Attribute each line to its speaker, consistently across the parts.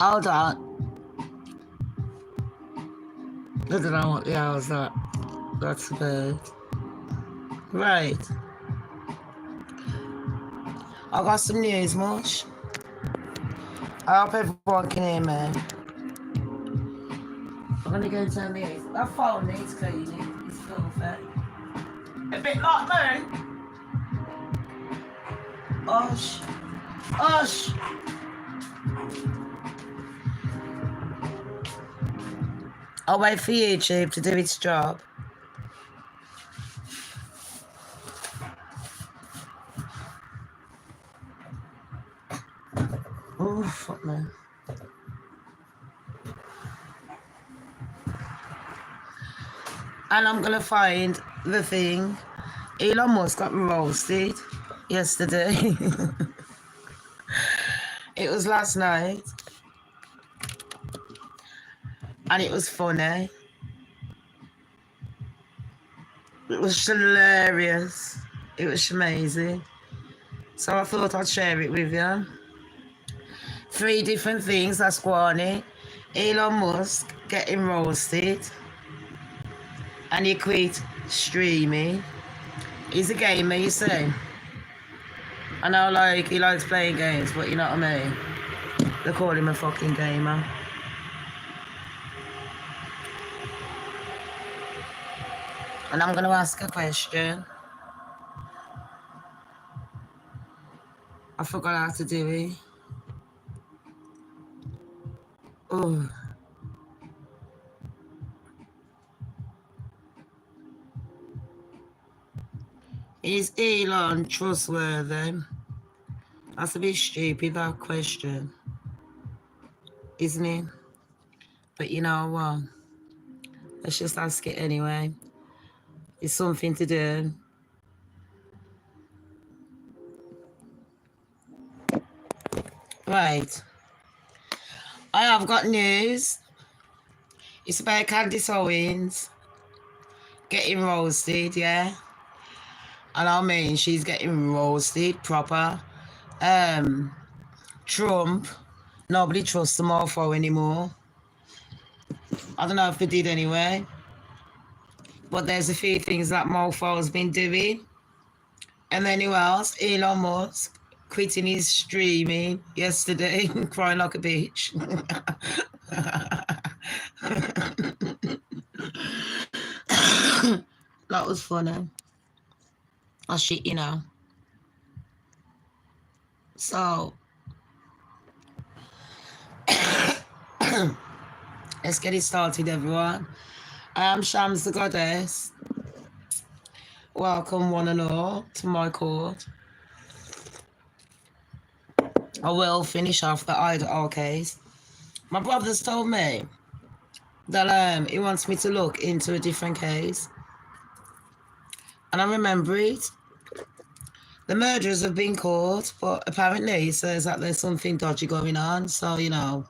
Speaker 1: Hold on. I don't know what the hell is that. That's good. Right. I got some news, Mush. I hope everyone can hear me. I'm gonna go and turn the news. That phone needs cleaning. It's filthy. A bit like me. Hush. Hush. I'll wait for YouTube to do its job. Oh, fuck me. And I'm gonna find the thing. Elon Musk got roasted yesterday. It was last night. And it was funny. It was hilarious. It was amazing. So I thought I'd share it with you. 3 different things that's going on. Elon Musk getting roasted. And he quit streaming. He's a gamer, you see. I know, like, he likes playing games, but you know what I mean? They call him a fucking gamer. And I'm going to ask a question. I forgot how to do it. Oh. Is Elon trustworthy? That's a bit stupid, that question. Isn't it? But you know what? Let's just ask it anyway. It's something to do. Right. I have got news. It's about Candace getting roasted, yeah? And I mean, she's getting roasted proper. Trump, nobody trusts the mofo anymore. I don't know if they did anyway. But there's a few things that mofo has been doing. And then who else? Elon Musk quitting his streaming yesterday, crying like a bitch. That was funny. Oh shit, you know. So let's get it started, everyone. I am Shamz the Goddess. Welcome one and all to my court. I will finish off the Idaho case. My brother's told me that he wants me to look into a different case. And I remember it. The murderers have been caught, but apparently he says that there's something dodgy going on. So, you know,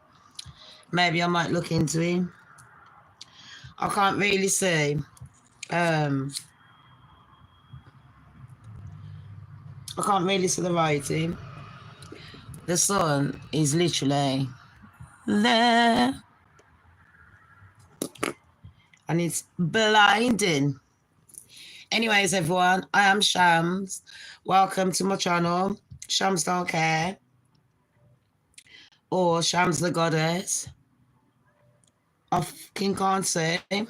Speaker 1: maybe I might look into him. I can't really see. I can't really see the writing. The sun is literally there. And it's blinding. Anyways, everyone, I am Shamz. Welcome to my channel, Shamz Don't Care, or Shamz the Goddess. I fucking can't say. I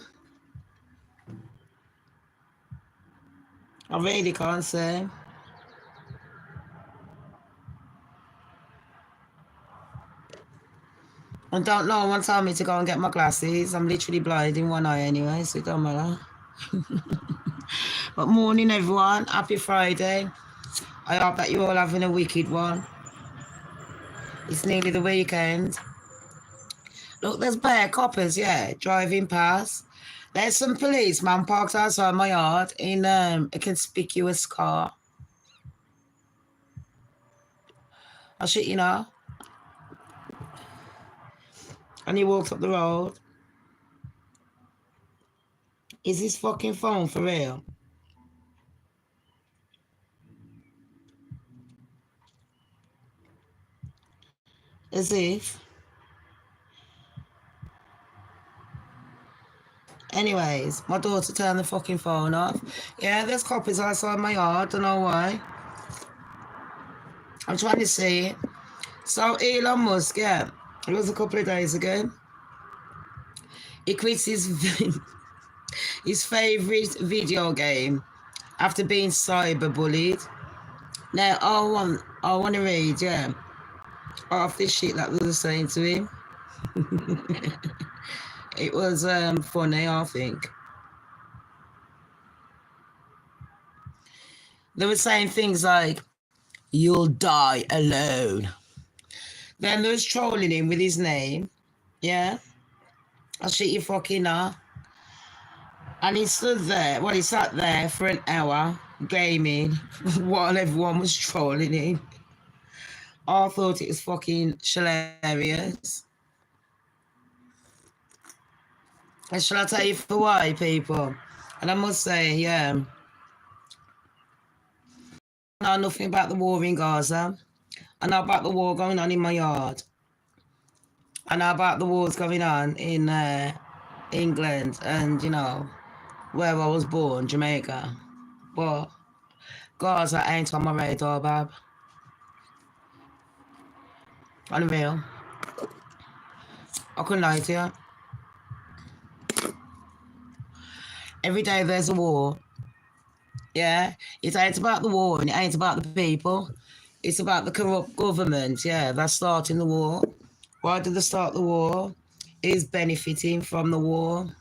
Speaker 1: really can't say. And don't no one tell me to go and get my glasses. I'm literally blind in one eye anyway, so it don't matter. But morning, everyone. Happy Friday. I hope that you're all having a wicked one. It's nearly the weekend. Look, there's bare coppers, yeah, driving past. There's some policeman parked outside my yard in a conspicuous car. I shit, you know. And he walked up the road. Is his fucking phone for real? As if. Anyways, my daughter turned the fucking phone off. Yeah, there's copies outside my yard. Don't know why. I'm trying to see it. So Elon Musk, yeah, it was a couple of days ago. He quits his favourite video game after being cyberbullied. Now I want to read, yeah, half this shit that they were saying to him. It was funny, I think. They were saying things like, "You'll die alone." Then there was trolling him with his name. Yeah, I'll shit you fucking up. And he stood there, well, he sat there for an hour gaming while everyone was trolling him. I thought it was fucking hilarious. And shall I tell you for why, people? And I must say, yeah, I know nothing about the war in Gaza. I know about the war going on in my yard. I know about the wars going on in England and, you know, where I was born, Jamaica. But Gaza ain't on my radar, bab. Unreal. I couldn't lie to you. Every day there's a war. Yeah, it ain't about the war and it ain't about the people. It's about the corrupt government, yeah, that's starting the war. Why did they start the war? Who's benefiting from the war?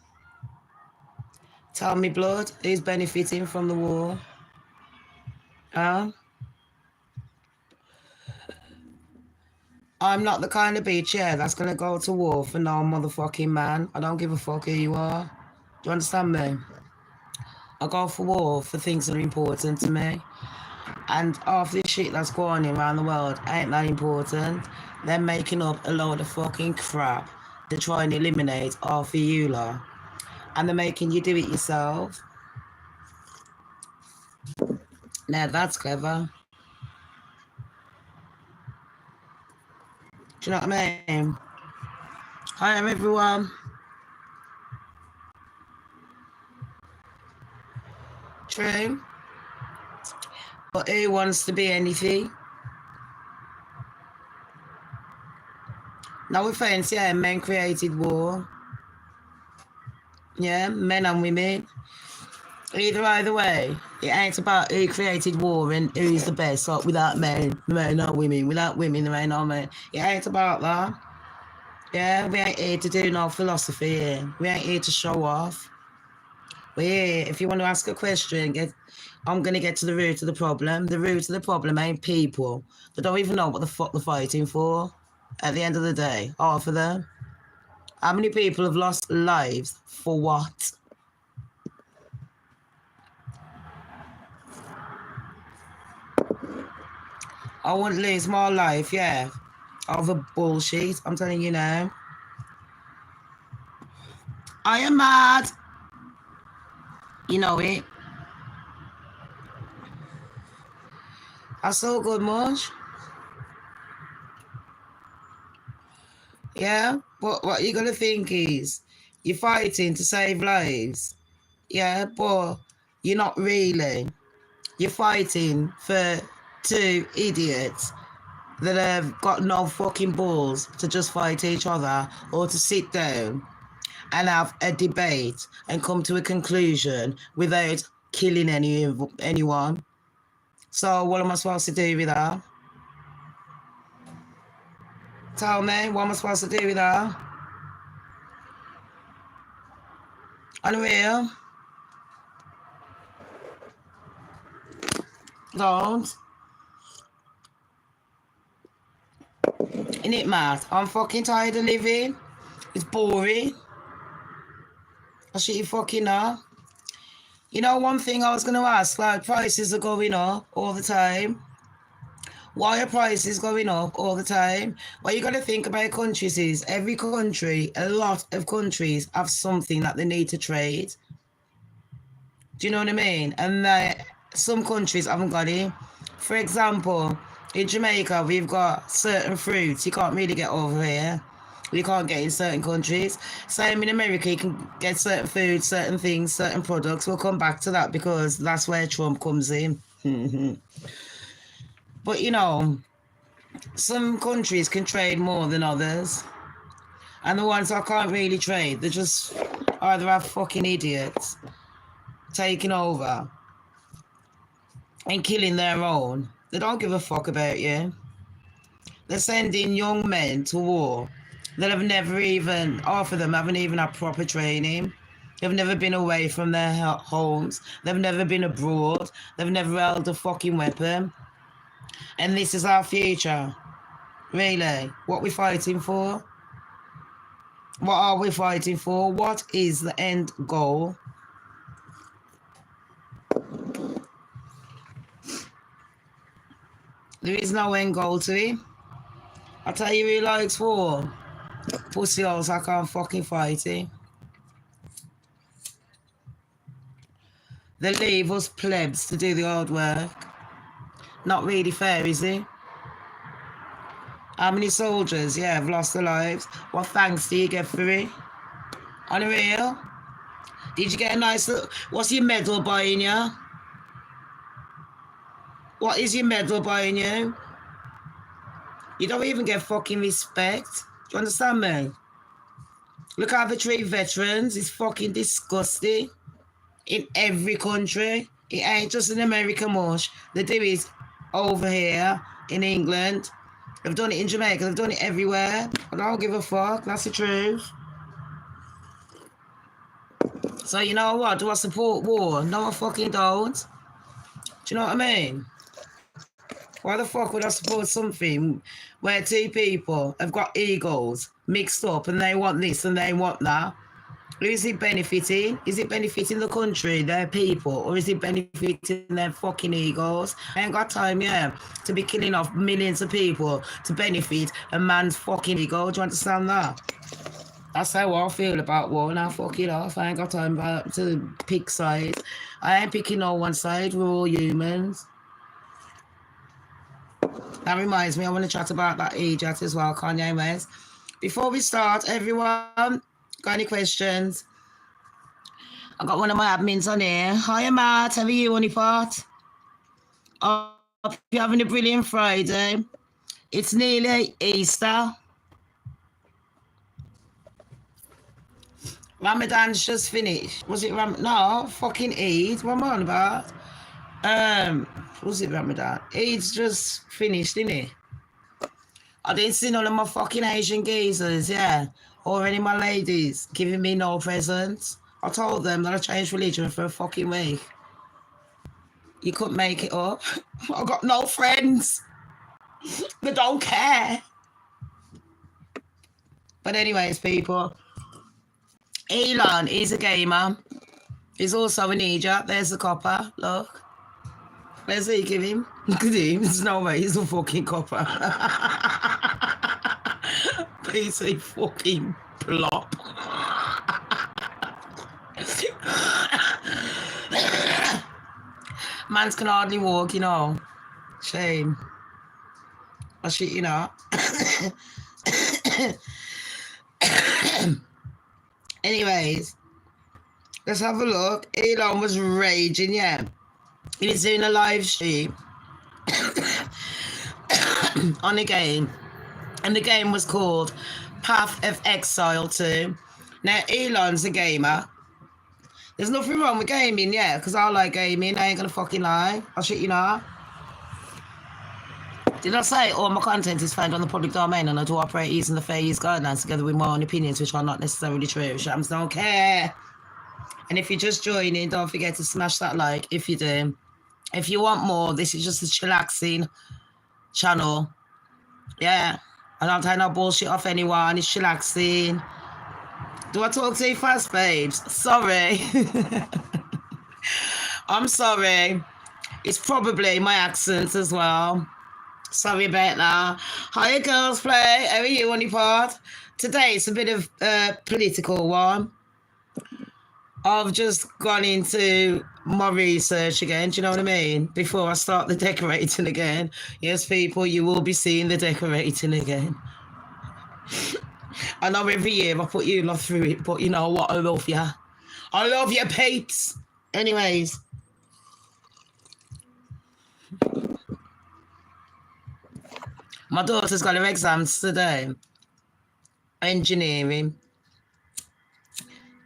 Speaker 1: Tell me, blood, who's benefiting from the war? Huh? I'm not the kind of bitch, yeah, that's gonna go to war for no motherfucking man. I don't give a fuck who you are. Do you understand me? I go for war for things that are important to me. And half this shit that's going on around the world ain't that important. They're making up a load of fucking crap to try and eliminate half of you lot. And they're making you do it yourself. Now that's clever. Do you know what I mean? Hi everyone. True. But who wants to be anything? No offense, yeah, men created war. Yeah, men and women. Either way, it ain't about who created war and who's the best. So without men, there ain't no women. Without women, there ain't no men. It ain't about that. Yeah, we ain't here to do no philosophy here. We ain't here to show off. We're here, if you want to ask a question, I'm going to get to the root of the problem. The root of the problem ain't people. They don't even know what the fuck they're fighting for. At the end of the day, half of them. How many people have lost lives for what? I wouldn't lose my life, yeah, over bullshit. I'm telling you now. I am mad. You know it. I so good, Mush. Yeah, but what you're gonna think is you're fighting to save lives. Yeah, but you're not really. You're fighting for two idiots that have got no fucking balls to just fight each other or to sit down and have a debate and come to a conclusion without killing anyone. So what am I supposed to do with that? Tell me, what am I supposed to do with that? Unreal. Don't. Isn't it mad? I'm fucking tired of living. It's boring. I shit you fucking know. You know, one thing I was going to ask, like, prices are going up all the time. Why are prices going up all the time? What you got to think about countries is every country, a lot of countries have something that they need to trade. Do you know what I mean? And some countries haven't got it. For example, in Jamaica, we've got certain fruits you can't really get over here. you can't get in certain countries. Same in America, you can get certain food, certain things, certain products. We'll come back to that because that's where Trump comes in. But, you know, some countries can trade more than others. And the ones that can't really trade, they're just either have fucking idiots taking over and killing their own. They don't give a fuck about you. They're sending young men to war that have never even, half of them haven't even had proper training. They've never been away from their homes. They've never been abroad. They've never held a fucking weapon. And this is our future. Really? What we're fighting for? What are we fighting for? What is the end goal? There is no end goal to it. I tell you who likes war. Pussy holes, I can't fucking fight it. They leave us plebs to do the hard work. Not really fair, is it? How many soldiers, have lost their lives? What thanks do you get for it? On the real? Did you get a nice little... What's your medal buying you? What is your medal buying you? You don't even get fucking respect. Do you understand me? Look how they treat veterans. It's fucking disgusting. In every country. It ain't just in America, Mush. They do it over here in England. They've done it in Jamaica. They've done it everywhere. I don't give a fuck. That's the truth. So you know what? Do I support war? No, I fucking don't. Do you know what I mean? Why the fuck would I support something where two people have got egos mixed up and they want this and they want that? Who is it benefiting? Is it benefiting the country, their people, or is it benefiting their fucking egos? I ain't got time, to be killing off millions of people to benefit a man's fucking ego. Do you understand that? That's how I feel about war. Now fuck it off. I ain't got time to pick sides. I ain't picking no one side. We're all humans. That reminds me, I want to chat about that idiot as well, Kanye West. Before we start, everyone, got any questions? I got one of my admins on here. Hiya, Matt. How are you, honeypot? I hope you're having a brilliant Friday. It's nearly Easter. Ramadan's just finished. Was it No, fucking Eid. What am I on about? Was it Ramadan? Eid's just finished, isn't it? I didn't see none of my fucking Asian geezers, or any of my ladies giving me no presents. I told them that I changed religion for a fucking week. You couldn't make it up. I got no friends. They don't care. But anyways, people, Elon is a gamer. He's also an idiot. There's the copper. Look. Let's see, give him. Look at him. There's no way he's a fucking copper. Piece of fucking plop. Mans can hardly walk, you know. Shame. I shit, you know. Anyways, let's have a look. Elon was raging, He was doing a live stream on a game. And the game was called Path of Exile 2. Now, Elon's a gamer. There's nothing wrong with gaming, because I like gaming. I ain't gonna fucking lie. I'll shit you know. Did I say all my content is found on the public domain and I do operate using the fair use guidelines together with my own opinions, which are not necessarily true? Shams don't care. And if you're just joining, don't forget to smash that like if you do. If you want more, this is just a chillaxing channel. I don't take no bullshit off anyone. It's chillaxing. Do I talk too fast, babes? Sorry. I'm sorry. It's probably my accent as well. Sorry about that. Hiya, Girls Play. How are you, honeypot? Today it's a bit of a political one. I've just gone into my research again, do you know what I mean? Before I start the decorating again. Yes, people, you will be seeing the decorating again. I know every year I put you lot through it, but you know what? I love you. I love you, peeps. Anyways. My daughter's got her exams today. Engineering.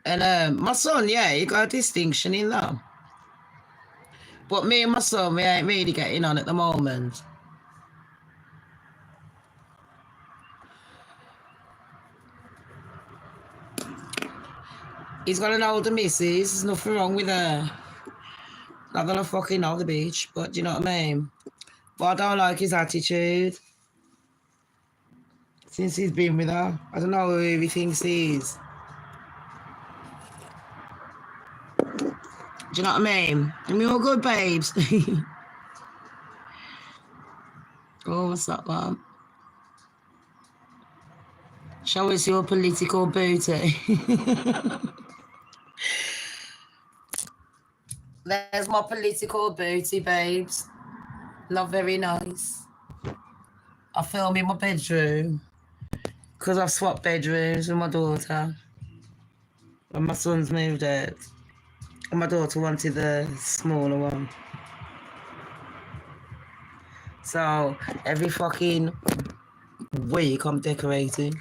Speaker 1: And my son, yeah, he got a distinction in that. But me and my son, we ain't really getting on at the moment. He's got an older missus. There's nothing wrong with her. Not that I fucking know the bitch, but do you know what I mean? But I don't like his attitude. Since he's been with her. I don't know who he thinks he is. Do you know what I mean? And we all good, babes. Oh, what's that, man? Show us your political booty. There's my political booty, babes. Not very nice. I film in my bedroom because I've swapped bedrooms with my daughter. And my son's moved out. And my daughter wanted the smaller one. So every fucking week I'm decorating.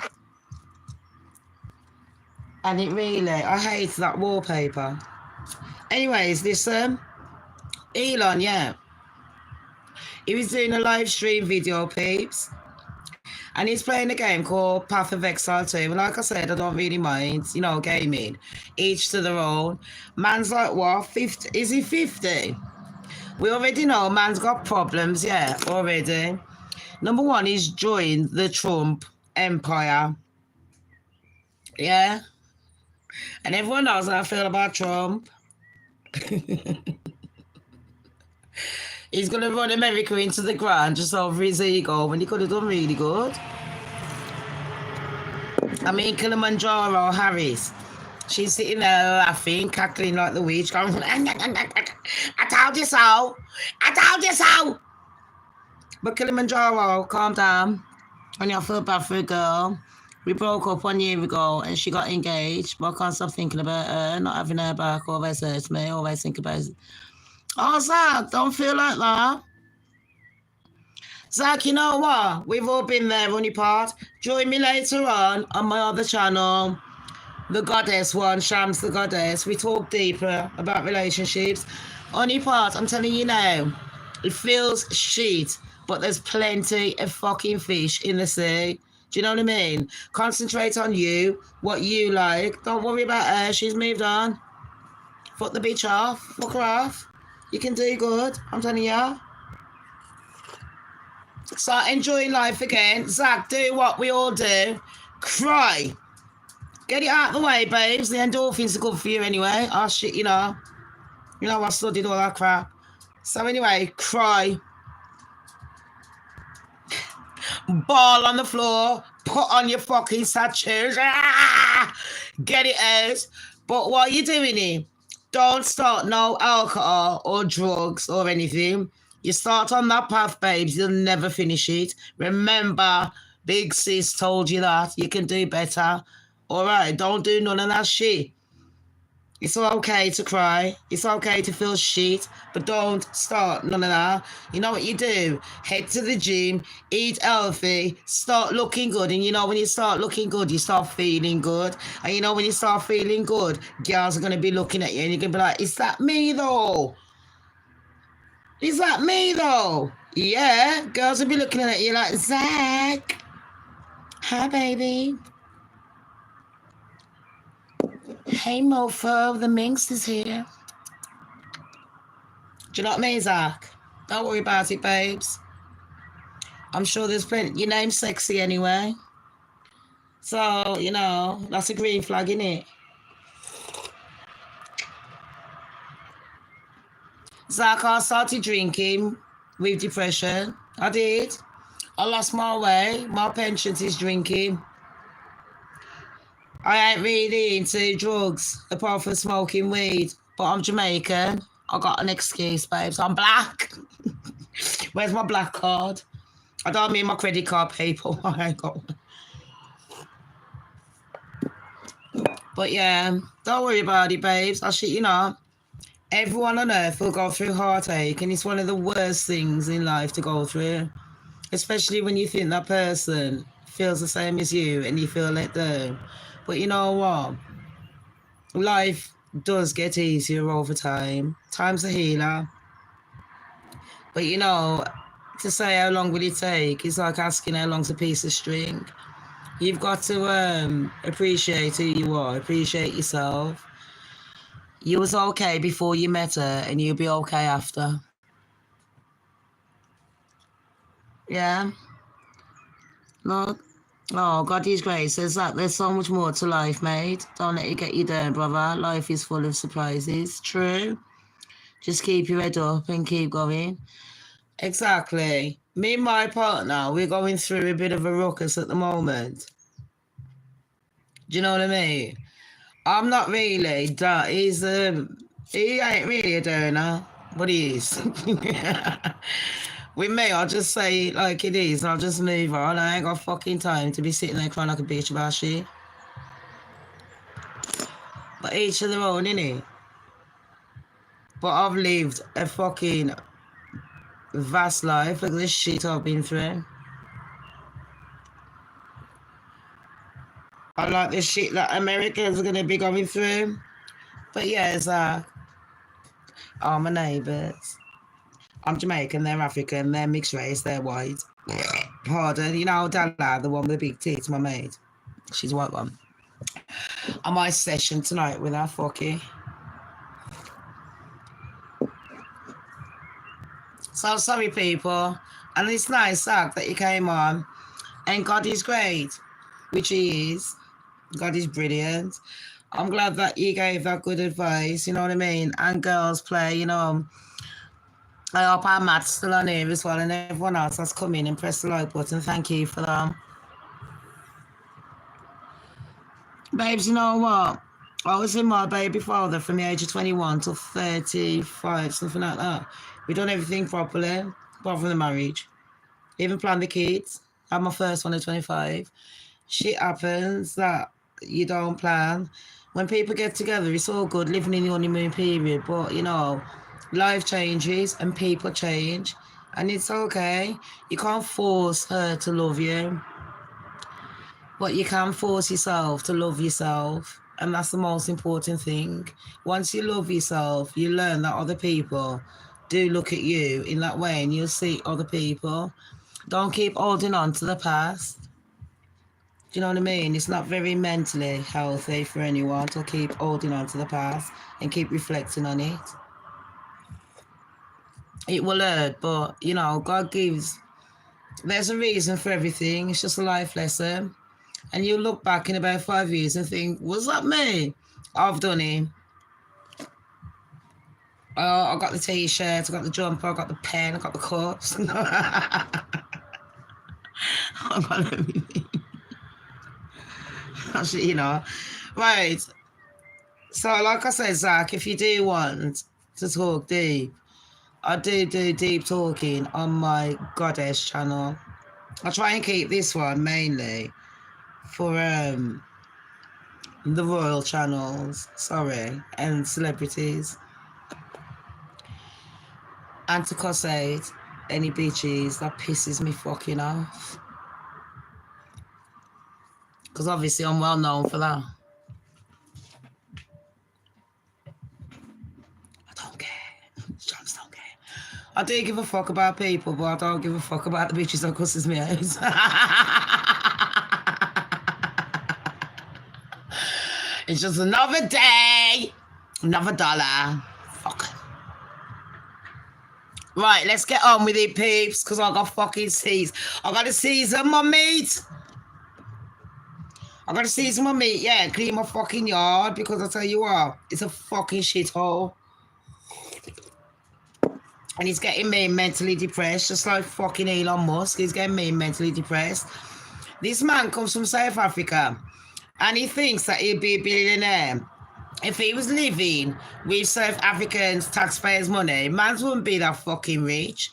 Speaker 1: And it really, I hate that wallpaper. Anyways, this Elon, yeah. He was doing a live stream video, peeps. And he's playing a game called Path of Exile 2. And like I said, I don't really mind, you know, gaming. Each to their own. Man's like, what, 50? Is he 50? We already know man's got problems, yeah, already. Number one, he's joined the Trump empire. Yeah? And everyone knows how I feel about Trump. He's going to run America into the ground just over his ego when he could have done really good. I mean, Kilimanjaro Harris. She's sitting there laughing, cackling like the witch, going, I told you so. I told you so. But Kilimanjaro, calm down. And I feel bad for a girl. We broke up 1 year ago and she got engaged, but I can't stop thinking about her, not having her back, always hurts me, always think about it. Oh, Zach, don't feel like that. Zach, you know what? We've all been there, Honey Pot. Join me later on my other channel, the Goddess one, Shamz the Goddess. We talk deeper about relationships. Honey Pot, I'm telling you now, it feels shit, but there's plenty of fucking fish in the sea. Do you know what I mean? Concentrate on you, what you like. Don't worry about her. She's moved on. Fuck the bitch off. Fuck her off. You can do good. I'm telling you. Start enjoying life again. Zach, do what we all do. Cry. Get it out of the way, babes. The endorphins are good for you anyway. Oh, shit, you know. You know, I studied all that crap. So anyway, cry. Ball on the floor. Put on your fucking tattoos. Ah! Get it out. But while you're doing it, don't start no alcohol or drugs or anything. You start on that path, babes. You'll never finish it. Remember, Big Sis told you that. You can do better. All right, don't do none of that shit. It's okay to cry. It's okay to feel shit, but don't start none of that. You know what you do? Head to the gym, eat healthy, start looking good. And you know when you start looking good, you start feeling good. And you know when you start feeling good, girls are going to be looking at you and you're going to be like, is that me though? Is that me though? Yeah, girls will be looking at you like, Zach. Hi, baby. Hey, mofo, the minx is here. Do you know what I mean, Zach? Don't worry about it, babes. I'm sure there's plenty. Your name's sexy anyway. So, you know, that's a green flag, innit? Zach, I started drinking with depression. I did. I lost my way. My penchant is drinking. I ain't really into drugs, apart from smoking weed. But I'm Jamaican. I got an excuse, babes. I'm black. Where's my black card? I don't mean my credit card, people. I ain't got one. But yeah, don't worry about it, babes. You know, everyone on earth will go through heartache, and it's one of the worst things in life to go through, especially when you think that person feels the same as you and you feel let down. But you know what? Life does get easier over time. Time's a healer. But you know, to say how long will it take is like asking how long's a piece of string. You've got to appreciate who you are, appreciate yourself. You was okay before you met her, and you'll be okay after. Yeah? No? Oh, God is grace. There's so much more to life, mate. Don't let it get you down, brother. Life is full of surprises. True. Just keep your head up and keep going. Exactly. Me and my partner, we're going through a bit of a ruckus at the moment. Do you know what I mean? I'm not really. He ain't really a donor, but he is. With me, I'll just say it like it is, and I'll just move on. I ain't got fucking time to be sitting there crying like a bitch about shit. But each of their own, innit? But I've lived a fucking vast life. Look at this shit I've been through. I like the shit that Americans are going to be going through. But yeah, it's all my neighbours. I'm Jamaican, they're African, they're mixed race, they're white. Pardon, you know Dalla, the one with the big tits, my mate. She's a white one. On my session tonight with her, fucky. So sorry, people. And it's nice, Zach, that you came on. And God is great, which he is. God is brilliant. I'm glad that you gave that good advice, you know what I mean? And girls play, you know. I hope our Matt's still on here as well, and everyone else has come in and pressed the like button. Thank you for that. Babes, you know what? I was with my baby father from the age of 21 till 35, something like that. We done everything properly, apart from the marriage. Even planned the kids. Had my first one at 25. Shit happens that you don't plan. When people get together, it's all good living in the honeymoon period, but you know, life changes and people change, and it's okay. You can't force her to love you, but you can force yourself to love yourself, and that's the most important thing. Once you love yourself, you learn that other people do look at you in that way, and you'll see other people. Don't keep holding on to the past. Do you know what I mean? It's not very mentally healthy for anyone to keep holding on to the past and keep reflecting on it. It will hurt, but, you know, God gives... There's a reason for everything. It's just a life lesson. And you look back in about 5 years and think, was that me? I've done it. I got the T-shirt, I got the jumper, I got the pen, I got the cups. I got everything. Actually, you know. Right. So, like I said, Zach, if you do want to talk deep, I do deep talking on my Goddess channel. I try and keep this one mainly for the royal channels, and celebrities. And to cuss out any bitches that pisses me fucking off. Because obviously I'm well known for that. I don't care. Shamz don't care. I do give a fuck about people, but I don't give a fuck about the bitches that cusses me out. It's just another day, another dollar. Fuck. Right, let's get on with it, peeps, because I got fucking seeds. I got to season my meat. I got to season my meat, yeah, clean my fucking yard, because I tell you what, it's a fucking shithole. And he's getting me mentally depressed, just like fucking Elon Musk. He's getting me mentally depressed. This man comes from South Africa, and he thinks that he'd be a billionaire. If he was living with South Africans' taxpayers' money, man wouldn't be that fucking rich.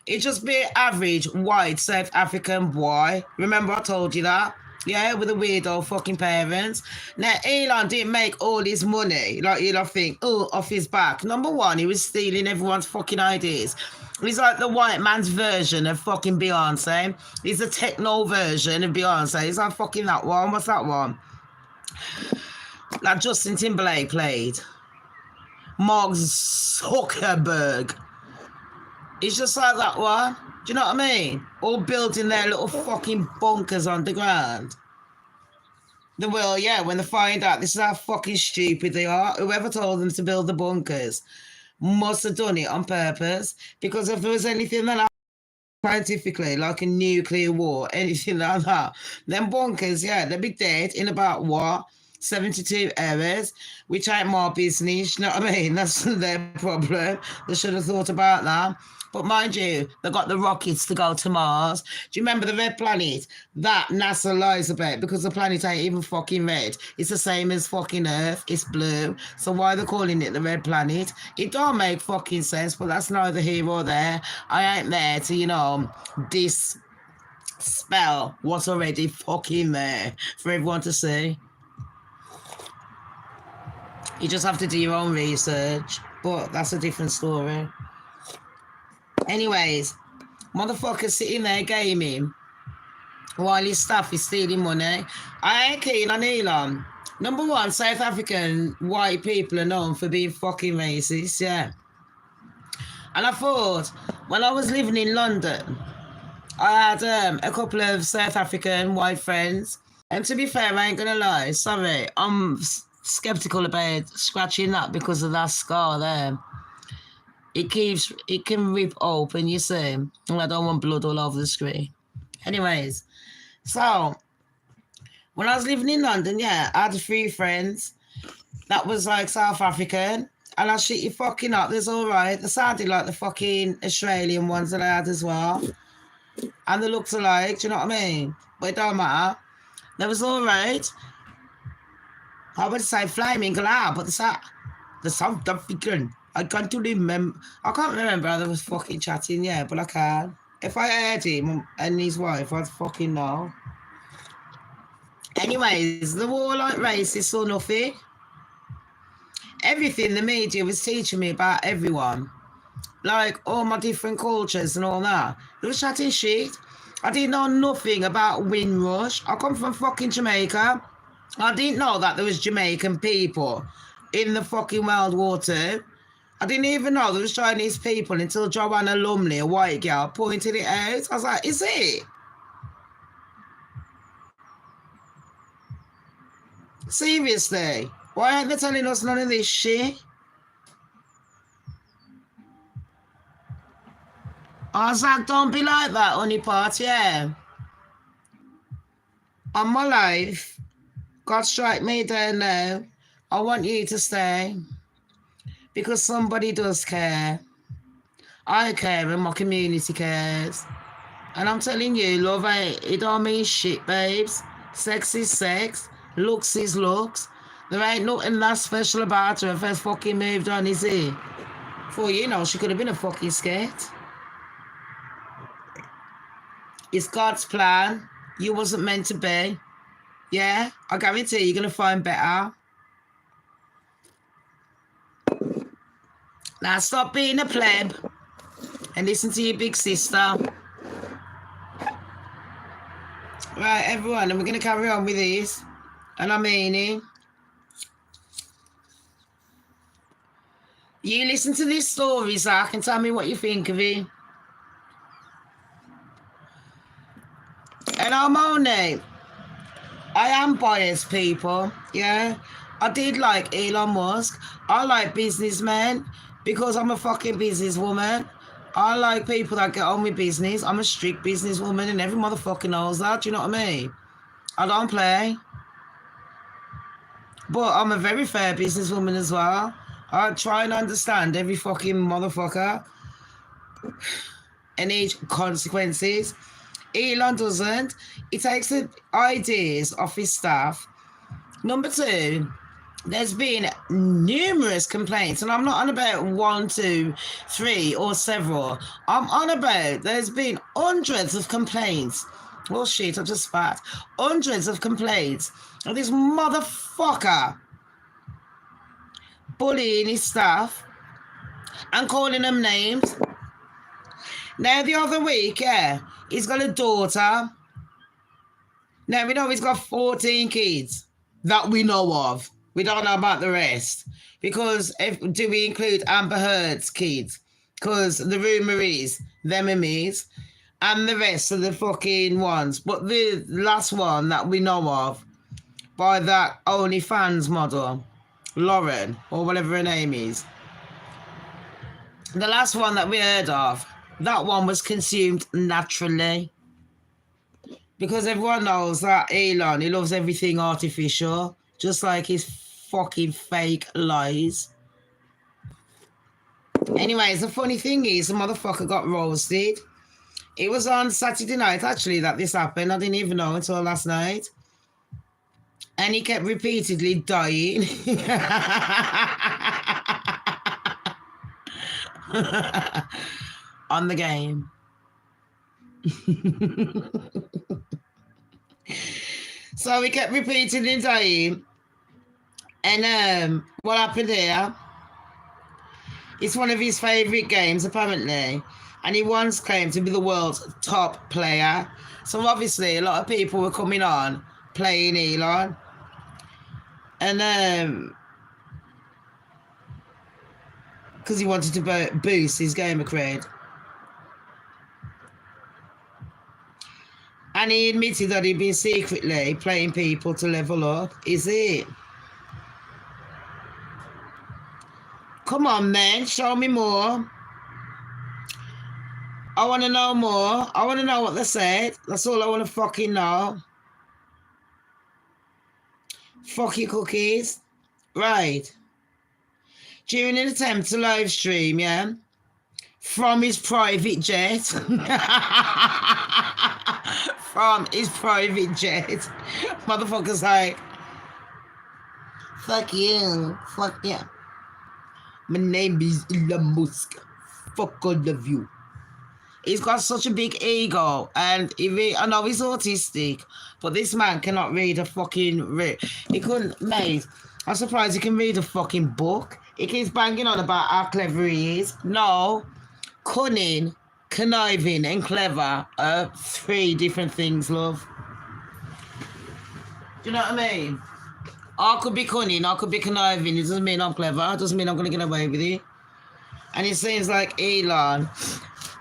Speaker 1: He'd just be an average white South African boy. Remember I told you that? Yeah, with the weirdo fucking parents. Now, Elon didn't make all his money, like Elon think, oh, off his back. Number one, he was stealing everyone's fucking ideas. He's like the white man's version of fucking Beyonce. He's a techno version of Beyonce. He's like fucking that one. What's that one? That Justin Timberlake played. Mark Zuckerberg. It's just like that one. Do you know what I mean? All building their little fucking bunkers underground. They will, yeah, when they find out this is how fucking stupid they are. Whoever told them to build the bunkers must have done it on purpose. Because if there was anything that scientifically, like a nuclear war, anything like that, then bunkers, yeah, they'll be dead in about what? 72 hours, which ain't my business, you know what I mean? That's their problem. They should have thought about that. But mind you, they got the rockets to go to Mars. Do you remember the red planet? That NASA lies about because the planet ain't even fucking red. It's the same as fucking Earth. It's blue. So why are they calling it the red planet? It don't make fucking sense, but that's neither here or there. I ain't there to, you know, dispel what's already fucking there for everyone to see. You just have to do your own research, but that's a different story. Anyways, motherfucker sitting there gaming while his staff is stealing money. I ain't keen on Elon. Number one, South African white people are known for being fucking racist, yeah. And I thought, when I was living in London, I had a couple of South African white friends. And to be fair, I ain't gonna lie, sorry, I'm skeptical about scratching that because of that scar there. It can rip open, you see, and I don't want blood all over the screen. Anyways, so when I was living in London, yeah, I had 3 friends that was like South African, and I shit you fucking up, there's all right. They sounded like the fucking Australian ones that I had as well, and they looked alike, do you know what I mean? But it don't matter. They was all right. I would say flaming glad, but the South African. I can't remember. I can't remember how they was fucking chatting, yeah, but I can. If I heard him and his wife, I'd fucking know. Anyways, they were all like racist or nothing. Everything the media was teaching me about everyone, like all my different cultures and all that. They was chatting shit. I didn't know nothing about Windrush. I come from fucking Jamaica. I didn't know that there was Jamaican people in the fucking World War II. I didn't even know there was Chinese people until Joanna Lumley, a white girl, pointed it out. I was like, is it? Seriously? Why aren't they telling us none of this shit? I was like, don't be like that, honeypot, yeah. On my life, God strike me down now. I want you to stay. Because somebody does care. I care and my community cares. And I'm telling you, love, it don't mean shit, babes. Sex is sex. Looks is looks. There ain't nothing that special about her if I fucking moved on, is it? For you know, she could have been a fucking skate. It's God's plan. You wasn't meant to be. Yeah, I guarantee you're going to find better. Now stop being a pleb and listen to your big sister. Right, everyone, and we're going to carry on with this. And I mean it. You listen to this story, Zach, and tell me what you think of it. And I'm only... I am biased, people, yeah? I did like Elon Musk. I like businessmen because I'm a fucking businesswoman. I like people that get on with business. I'm a strict businesswoman and every motherfucker knows that, do you know what I mean? I don't play. But I'm a very fair businesswoman as well. I try and understand every fucking motherfucker and each consequences. Elon doesn't. He takes the ideas off his staff. Number 2, there's been numerous complaints, and I'm not on about 1, 2, 3 or several. I'm on about there's been hundreds of complaints Oh shit, I just spat. Hundreds of complaints of this motherfucker bullying his staff and calling them names. Now the other week, yeah, he's got a daughter. Now we know he's got 14 kids that we know of. We don't know about the rest. Because do we include Amber Heard's kids? Because the rumour is them and me's and the rest of the fucking ones. But the last one that we know of by that OnlyFans model, Lauren, or whatever her name is. The last one that we heard of, that one was consumed naturally. Because everyone knows that Elon, he loves everything artificial, just like his fucking fake lies. Anyways, the funny thing is, the motherfucker got roasted. It was on Saturday night, actually, that this happened. I didn't even know until last night. And he kept repeatedly dying. On the game. So he kept repeatedly dying. And what happened here? It's one of his favourite games, apparently. And he once claimed to be the world's top player. So obviously a lot of people were coming on playing Elon. And because he wanted to boost his gamer cred. And he admitted that he'd been secretly playing people to level up. Is it? Come on, man. Show me more. I want to know more. I want to know what they said. That's all I want to fucking know. Fuck your cookies. Right. During an attempt to live stream, yeah, from his private jet. From his private jet. Motherfucker's like, fuck you. Fuck you. My name is Elon Musk. Fuck all of you. He's got such a big ego, and I know he's autistic, but this man cannot read a fucking... He couldn't, mate. I'm surprised he can read a fucking book. He keeps banging on about how clever he is. No. Cunning, conniving, and clever are 3 different things, love. Do you know what I mean? I could be cunning, I could be conniving. It doesn't mean I'm clever. It doesn't mean I'm going to get away with it. And it seems like Elon,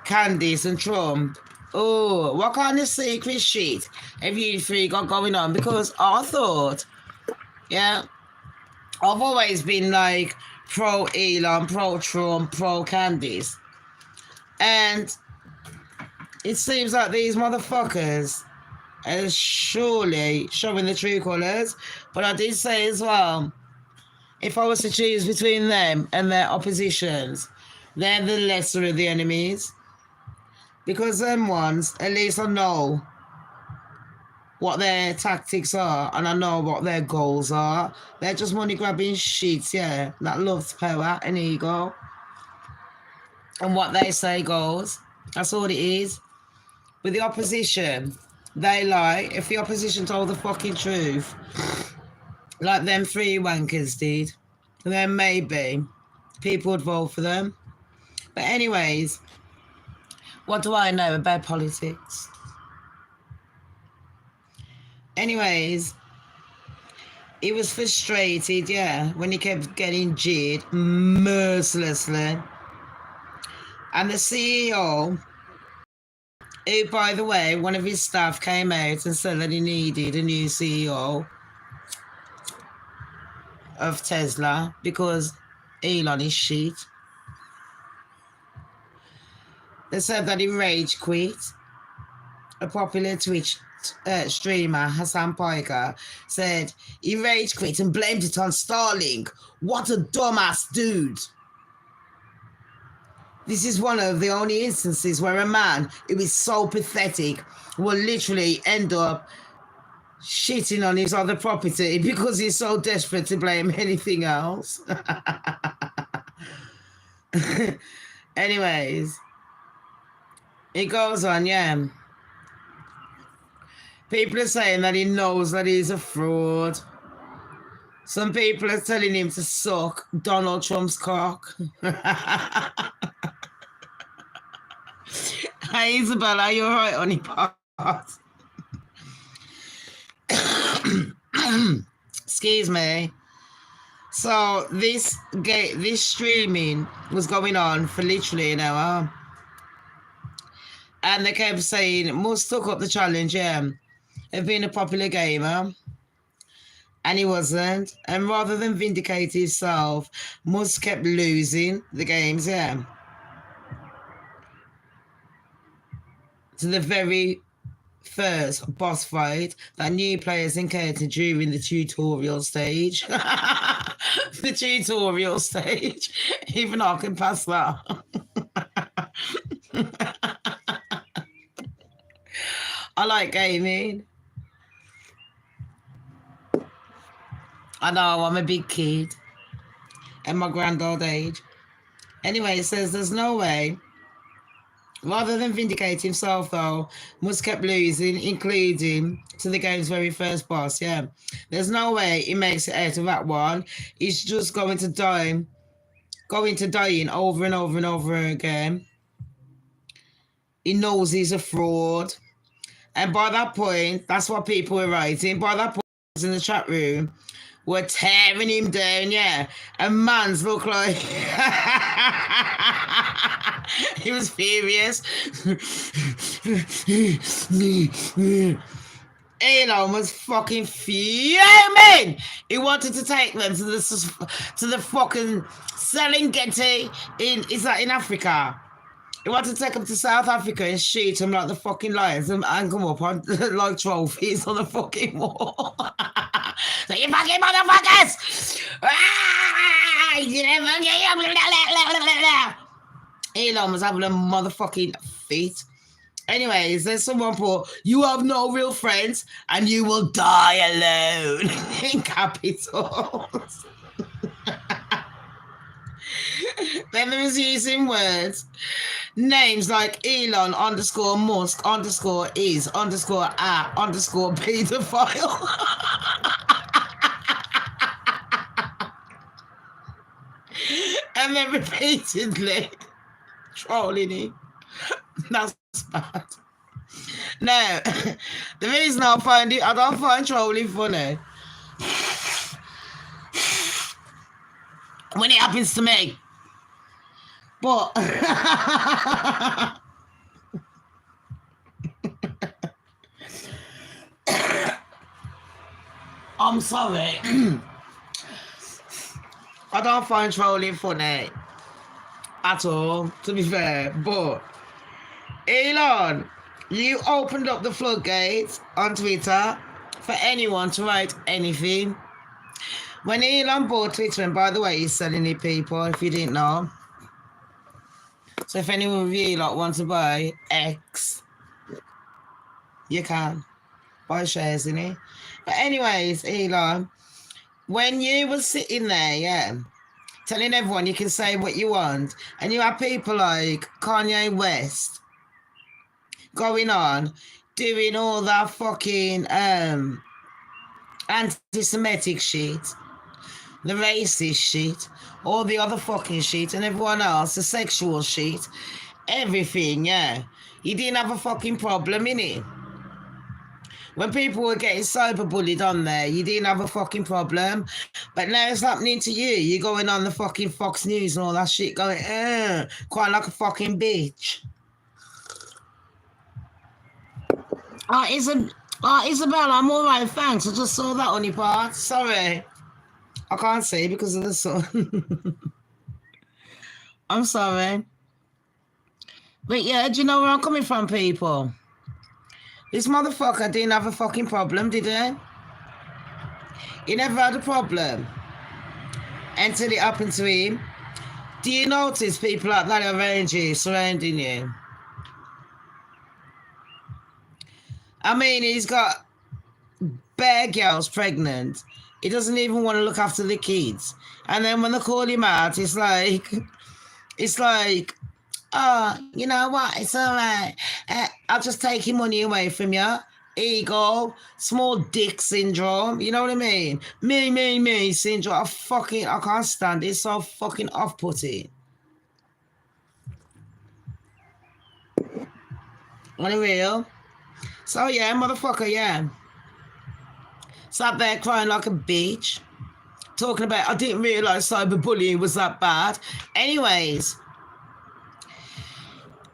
Speaker 1: Candace, and Trump. Oh, what kind of secret shit have you 3 got going on? Because I thought, yeah, I've always been like pro Elon, pro Trump, pro Candace. And it seems like these motherfuckers are surely showing the true colours. But I did say as well, if I was to choose between them and their oppositions, they're the lesser of the enemies. Because them ones, at least I know what their tactics are and I know what their goals are. They're just money-grabbing shits, yeah, that loves power and ego. And what they say goes. That's all it is. With the opposition, they lie. If the opposition told the fucking truth, like them 3 wankers did, then maybe people would vote for them. But anyways, what do I know about politics? Anyways, he was frustrated, yeah, when he kept getting jeered mercilessly. And the CEO, who, by the way, one of his staff came out and said that he needed a new CEO of Tesla because Elon is shit. They said that he rage quit. A popular Twitch streamer, Hassan Piker, said he rage quit and blamed it on Starlink. What a dumbass dude. This is one of the only instances where a man who is so pathetic will literally end up shitting on his other property because he's so desperate to blame anything else. Anyways, it goes on, yeah. People are saying that he knows that he's a fraud. Some people are telling him to suck Donald Trump's cock. Hi, Isabella, you're right, honey pot. Excuse me. So this streaming was going on for literally an hour. And they kept saying, Musk took up the challenge, yeah, of being a popular gamer. And he wasn't. And rather than vindicate himself, Musk kept losing the games, yeah. To the very first boss fight that new players encountered during the tutorial stage. The tutorial stage. Even I can pass that. I like gaming. I know, I'm a big kid. At my grand old age. Anyway, it says there's no way. Rather than vindicate himself, though, Musk kept losing, including to the game's very first boss, yeah. There's no way he makes it out of that one. He's just going to dying over and over and over again. He knows he's a fraud. And by that point, that's what people were writing. By that point, in the chat room, were tearing him down, yeah. And man's look like he was furious. Elon was fucking fuming. He wanted to take them to the fucking Serengeti in Africa. He wanted to take them to South Africa and shoot them like the fucking lions and hang them up on like trophies on the fucking wall. So you fucking motherfuckers! Elon was having a motherfucking fit. Anyways, there's someone put, you have no real friends and you will die alone in capitals. Then there was using words, names like Elon _ Musk _ is _ a _ pedophile. And then repeatedly trolling him. That's bad. No, the reason I don't find trolling funny when it happens to me. But I'm sorry. I don't find trolling funny at all, to be fair. But Elon, you opened up the floodgates on Twitter for anyone to write anything. When Elon bought Twitter, and by the way, he's selling it, people, if you didn't know. So if anyone of you want to buy X, you can buy shares in it. But anyways, Elon, when you were sitting there, yeah, telling everyone you can say what you want, and you have people like Kanye West going on, doing all that fucking anti-Semitic shit, the racist shit, all the other fucking shit, and everyone else, the sexual shit, everything, yeah. You didn't have a fucking problem, innit? When people were getting cyberbullied on there, you didn't have a fucking problem. But now it's happening to you. You're going on the fucking Fox News and all that shit going, quite like a fucking bitch. Isabella, I'm all right, thanks. I just saw that on your part. Sorry. I can't see because of the sun. I'm sorry. But yeah, do you know where I'm coming from, people? This motherfucker didn't have a fucking problem, did he? He never had a problem until it happened to him. Do you notice people like that around you, surrounding you? I mean, he's got bare girls pregnant. He doesn't even want to look after the kids. And then when they call him out, it's like, oh, you know what? It's all right. I'll just take your money away from you ego, small dick syndrome. You know what I mean? Me syndrome. I can't stand it. It's so fucking off-putting. On the real. So yeah, motherfucker, yeah. Sat there crying like a bitch. Talking about, I didn't realise cyberbullying was that bad. Anyways,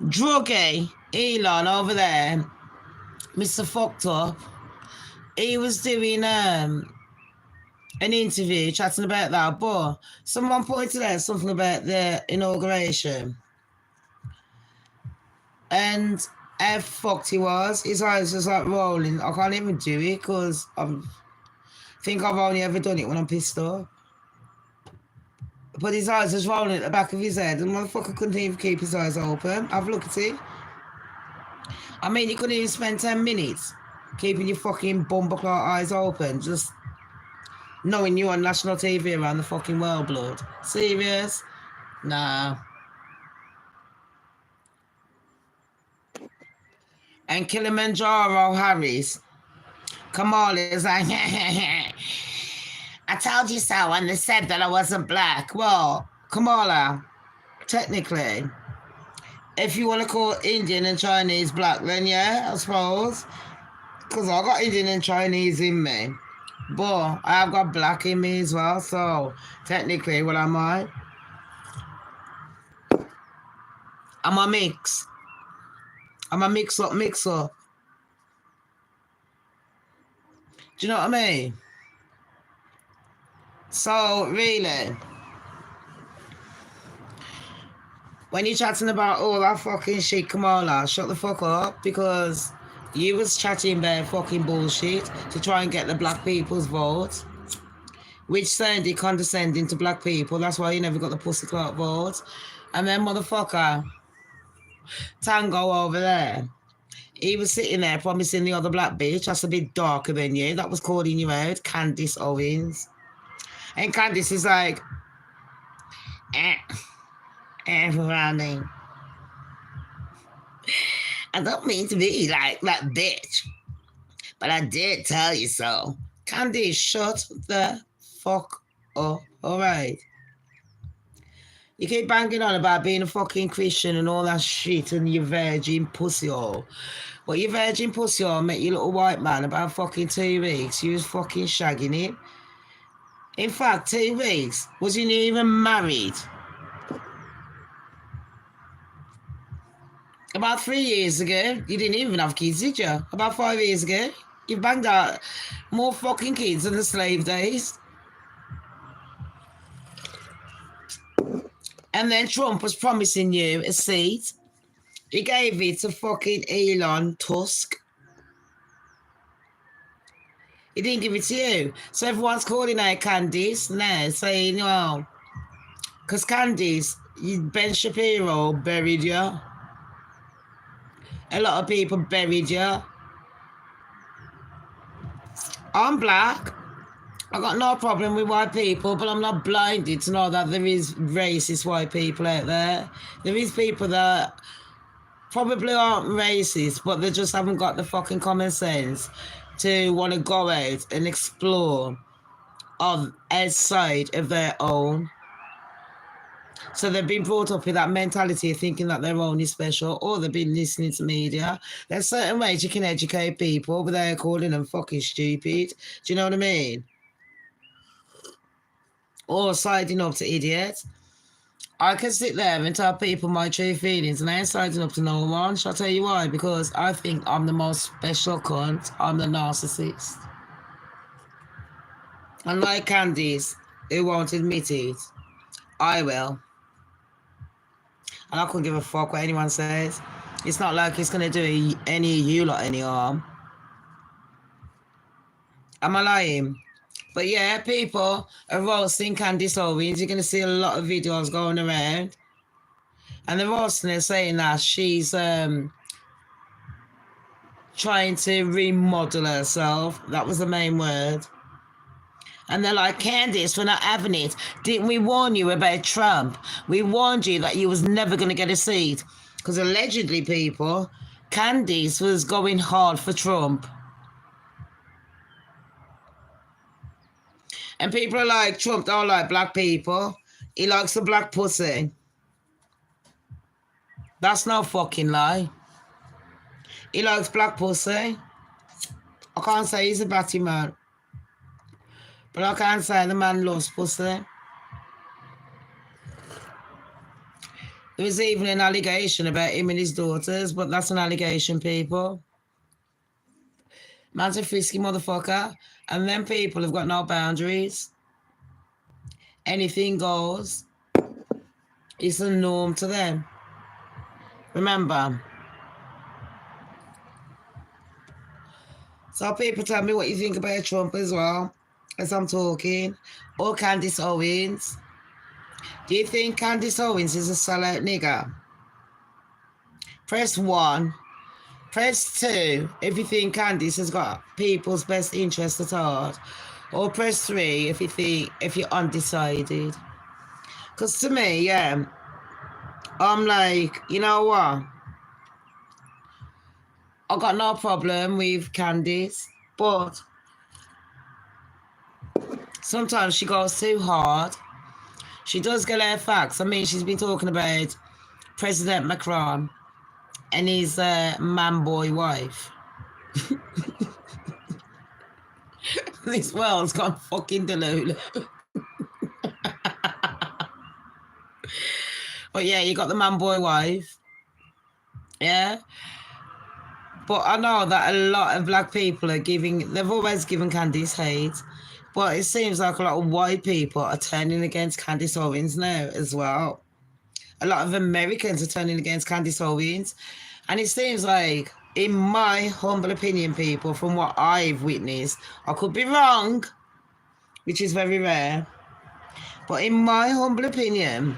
Speaker 1: druggy Elon over there, Mr. Fucked Up, he was doing an interview chatting about that, but someone pointed out something about the inauguration and how fucked he was. His eyes was like rolling. I can't even do it because I think I've only ever done it when I'm pissed off. But his eyes was rolling at the back of his head. The motherfucker couldn't even keep his eyes open. Have a look at it. I mean, you couldn't even spend 10 minutes keeping your fucking bumbleclaw eyes open, just knowing you on national TV around the fucking world, blood. Serious? Nah. And Kilimanjaro Harris, Kamala's like, I told you so when they said that I wasn't black. Well, Kamala, technically, if you want to call Indian and Chinese black, then yeah, I suppose. Because I got Indian and Chinese in me. But I have got black in me as well, so technically, what am I? I'm a mix. I'm a mix up. Do you know what I mean? So, really, when you're chatting about all that fucking shit, Kamala, shut the fuck up, because you was chatting about fucking bullshit to try and get the black people's vote, which sounded condescending to black people. That's why you never got the pussy clout vote. And then motherfucker, Tango over there, he was sitting there promising the other black bitch that's a bit darker than you, that was calling you out, Candace Owens. And Candace is like, Ronnie, I don't mean to be like that bitch, but I did tell you so. Candace, shut the fuck up, all right? You keep banging on about being a fucking Christian and all that shit and your virgin pussy hole. But your virgin pussy hole met your little white man about fucking 2 weeks. You was fucking shagging him. In fact, 2 weeks. Was you even married? About 3 years ago, you didn't even have kids, did you? About 5 years ago, you banged out more fucking kids than the slave days. And then Trump was promising you a seat. He gave it to fucking Elon Musk. He didn't give it to you. So everyone's calling out Candace now, saying, well, because Candace, Ben Shapiro buried you. A lot of people buried you. I'm black. I got no problem with white people, but I'm not blinded to know that there is racist white people out there. There is people that probably aren't racist, but they just haven't got the fucking common sense to want to go out and explore outside of their own. So they've been brought up with that mentality of thinking that their own is special, or they've been listening to media. There's certain ways you can educate people without calling them fucking stupid. Do you know what I mean? Or siding up to idiots. I can sit there and tell people my true feelings, and I ain't siding up to no one. Shall I tell you why? Because I think I'm the most special cunt. I'm the narcissist. Unlike Candace, who won't admit it, I will. And I couldn't give a fuck what anyone says. It's not like it's going to do any of you lot any harm. Am I lying? But yeah, people are roasting Candace Owens. You're going to see a lot of videos going around. And they're roasting her, saying that she's trying to remodel herself. That was the main word. And they're like, Candace, we're not having it. Didn't we warn you about Trump? We warned you that you was never going to get a seat. Because allegedly, people, Candace was going hard for Trump. And people are like, Trump don't like black people. He likes the black pussy. That's no fucking lie. He likes black pussy. I can't say he's a batty man. But I can say the man loves pussy. There was even an allegation about him and his daughters, but that's an allegation, people. Man's a frisky motherfucker, and them people have got no boundaries. Anything goes. It's a norm to them. Remember. So people tell me what you think about Trump as well, as I'm talking. Or Candace Owens. Do you think Candace Owens is a sellout nigger? Press 1. Press 2 if you think Candace has got people's best interest at heart. Or press 3 if you're undecided. Because to me, yeah, I'm like, you know what? I got no problem with Candace, but sometimes she goes too hard. She does get her facts. I mean, she's been talking about President Macron and his man-boy wife. This world's gone fucking delulu. But yeah, you got the man-boy wife. Yeah. But I know that a lot of black people are they've always given Candace hate. But it seems like a lot of white people are turning against Candace Owens now as well. A lot of Americans are turning against Candace Owens. And it seems like, in my humble opinion, people, from what I've witnessed, I could be wrong, which is very rare. But in my humble opinion,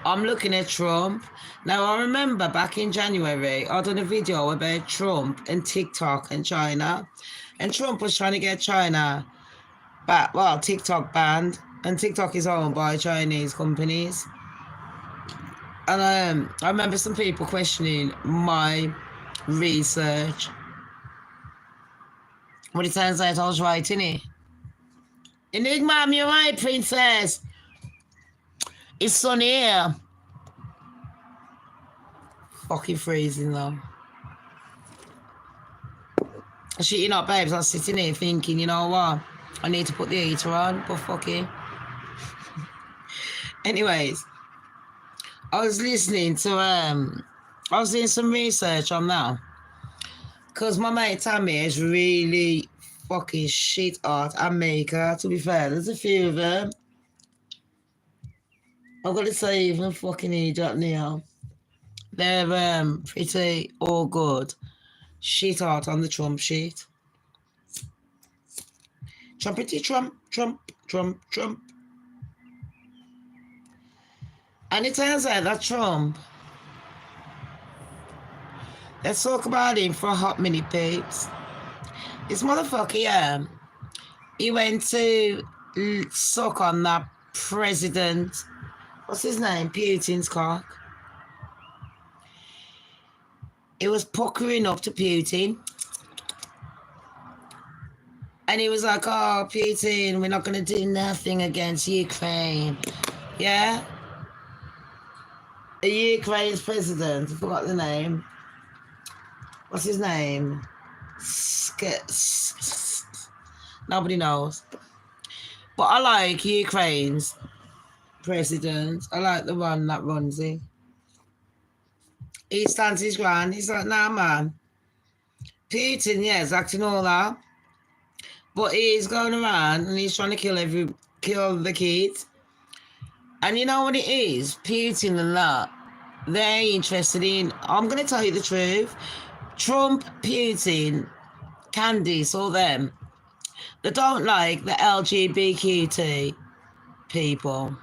Speaker 1: I'm looking at Trump. Now, I remember back in January, I done a video about Trump and TikTok and China. And Trump was trying to get China back, well, TikTok banned. And TikTok is owned by Chinese companies. And I remember some people questioning my research. But it turns out I was right, innit? Enigma, you're right, princess. It's sunny here. Fucking freezing though. Shit, you know, babes, I was sitting here thinking, you know what? I need to put the heater on, but fuck it. Anyways, I was listening to, I was doing some research on that. Because my mate Tammy is really fucking shit art and maker, to be fair. There's a few of them. I've got to say, even fucking idiot now. They're pretty all good. Shit art on the Trump shit. Trumpety Trump, Trump, Trump, Trump. And it turns out that Trump, let's talk about him for a hot minute, peeps. This motherfucker, yeah, he went to suck on that president, what's his name, Putin's cock. He was puckering up to Putin. And he was like, oh, Putin, we're not going to do nothing against Ukraine. Yeah? Ukraine's president, I forgot the name. What's his name? Nobody knows. But I like Ukraine's president. I like the one that runs it. He stands his ground. He's like, nah, man. Putin, yeah, is acting all that. But he's going around and he's trying to kill the kids. And you know what it is? Putin and that, they're interested in, I'm going to tell you the truth, Trump, Putin, Candace, all them, they don't like the LGBTQ people.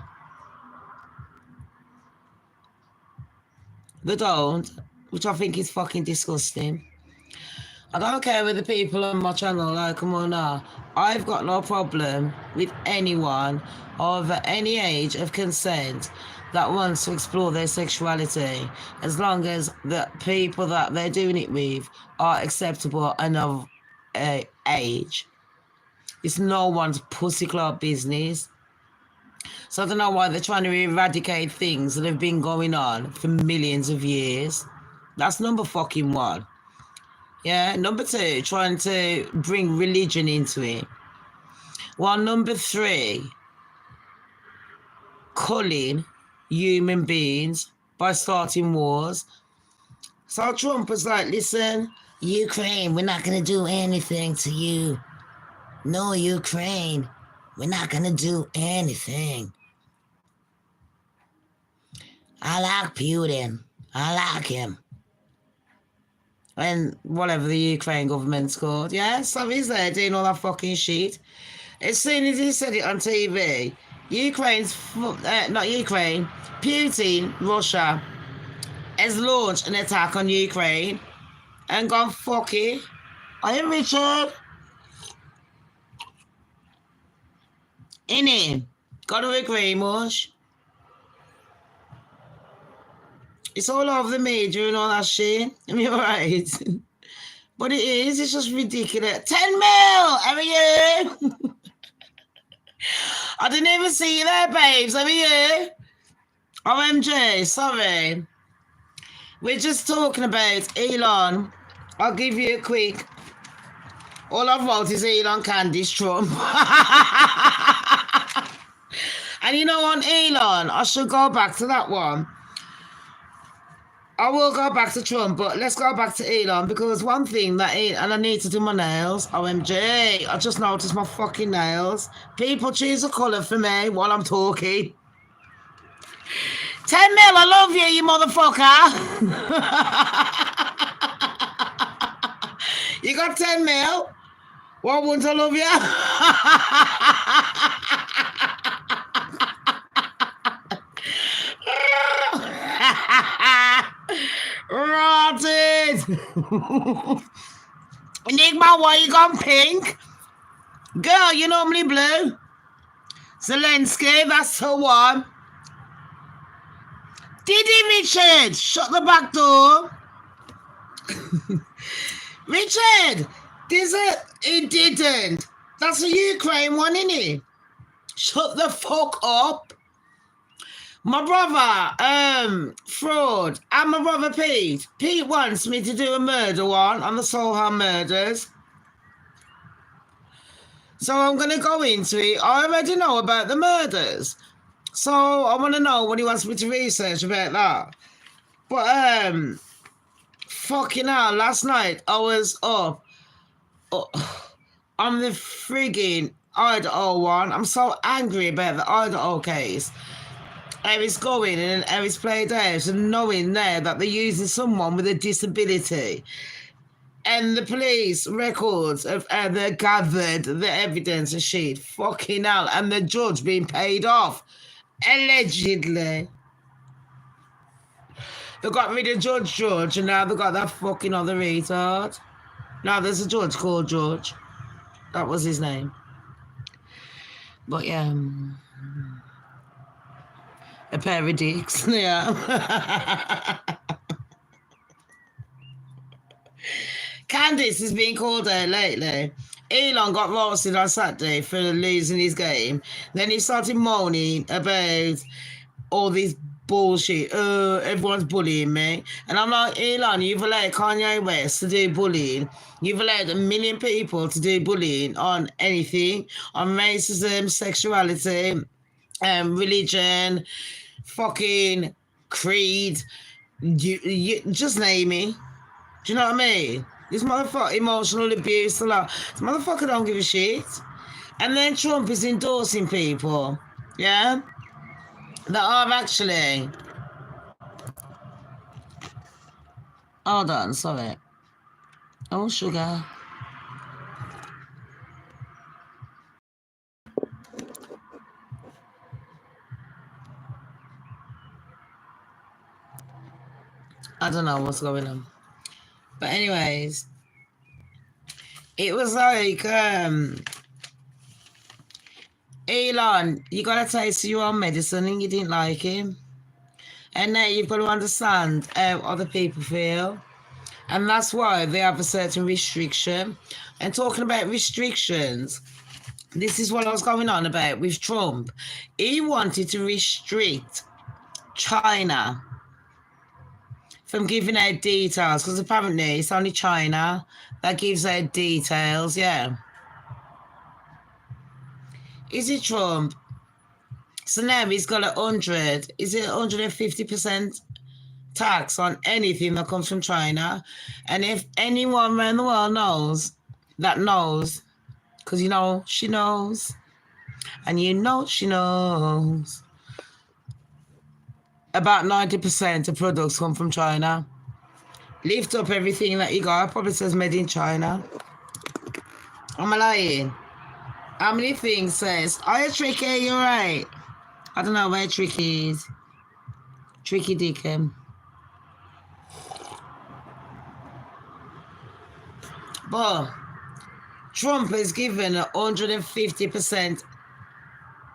Speaker 1: They don't, which I think is fucking disgusting. I don't care whether people on my channel like them or not. I've got no problem with anyone over any age of consent that wants to explore their sexuality, as long as the people that they're doing it with are acceptable and of age. It's no one's pussy club business. So I don't know why they're trying to eradicate things that have been going on for millions of years. That's number fucking one. Yeah, number two, trying to bring religion into it. Well, number three, culling human beings by starting wars. So Trump was like, listen, Ukraine, we're not going to do anything to you. No, Ukraine, we're not going to do anything. I like Putin. I like him. And whatever the Ukraine government's called. Yeah, so he's there doing all that fucking shit. As soon as he said it on TV, Putin, Russia, has launched an attack on Ukraine and gone, fuck it. Are you Richard? Innit? Gotta agree, Mush. It's all over the media and all that shit. I mean, right. But it's just ridiculous. 10 mil! How are you? I didn't even see you there, babes. How are you? OMG, sorry. We're just talking about Elon. I'll give you a quick. All I've wrote is Elon, Candace, Trump. And you know, on Elon, I should go back to that one. I will go back to Trump, but let's go back to Elon, because one thing that and I need to do my nails. OMG, I just noticed my fucking nails. People choose a colour for me while I'm talking. 10 mil, I love you, you motherfucker. You got 10 mil? Why wouldn't I love you? Rotted. Enigma, why you gone pink? Girl, you normally blue. Zelensky, that's the one. Did he, Richard? Shut the back door. Richard, he didn't. That's a Ukraine one, isn't it? Shut the fuck up. My brother, Fraud, and my brother Pete. Pete wants me to do a murder one on the Sohan murders. So I'm going to go into it. I already know about the murders. So I want to know what he wants me to research about that. But, fucking hell, last night I was up on the frigging Idaho one. I'm so angry about the Idaho case. How it's going and how it's played out, and knowing there that they're using someone with a disability. And the police records of how they gathered the evidence and shit. Fucking hell. And the judge being paid off. Allegedly. They got rid of Judge, and now they got that fucking other retard. Now there's a judge called George. That was his name. But yeah. A pair of dicks, yeah. Candace is being called out lately. Elon got roasted on Saturday for losing his game. Then he started moaning about all this bullshit. Everyone's bullying me. And I'm like, Elon, you've allowed Kanye West to do bullying. You've allowed 1 million people to do bullying on anything, on racism, sexuality, religion, fucking creed, you just name it. Do you know what I mean? This motherfucker, emotional abuse, a lot. This motherfucker don't give a shit. And then Trump is endorsing people, yeah, that are actually. Hold on, sorry. Oh, sugar. I don't know what's going on. But anyways, it was like, Elon, you got to taste your own medicine and you didn't like him. And now you've got to understand how other people feel. And that's why they have a certain restriction. And talking about restrictions, This is what I was going on about with Trump. He wanted to restrict China from giving out details because apparently it's only China that gives out details. Yeah. Is it Trump? So now he's got 100, is it 150% tax on anything that comes from China? And if anyone around the world knows, because you know she knows, and you know she knows, about 90% of products come from China. Lift up everything that you got, probably says made in China. Am I lying? How many things says, are you tricky? You're right. I don't know where Tricky is. Tricky Dickon. But Trump has given 150%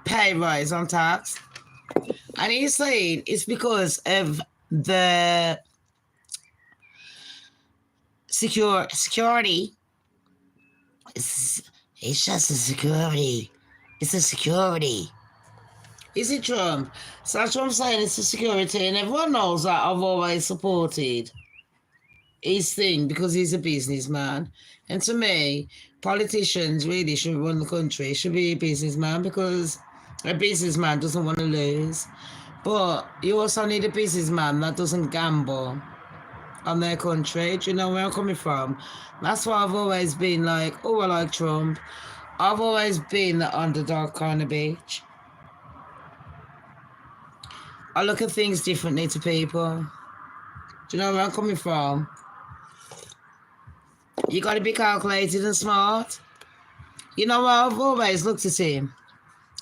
Speaker 1: pay rise on tax. And he's saying it's because of the security. It's just a security. It's a security. Is it Trump? So that's what I'm saying, it's a security, and everyone knows that I've always supported his thing because he's a businessman. And to me, politicians really should run the country, should be a businessman, because a businessman doesn't want to lose. But you also need a businessman that doesn't gamble on their country. Do you know where I'm coming from? That's why I've always been like, oh, I like Trump. I've always been the underdog kind of bitch. I look at things differently to people. Do you know where I'm coming from? You got to be calculated and smart. You know what? I've always looked at him.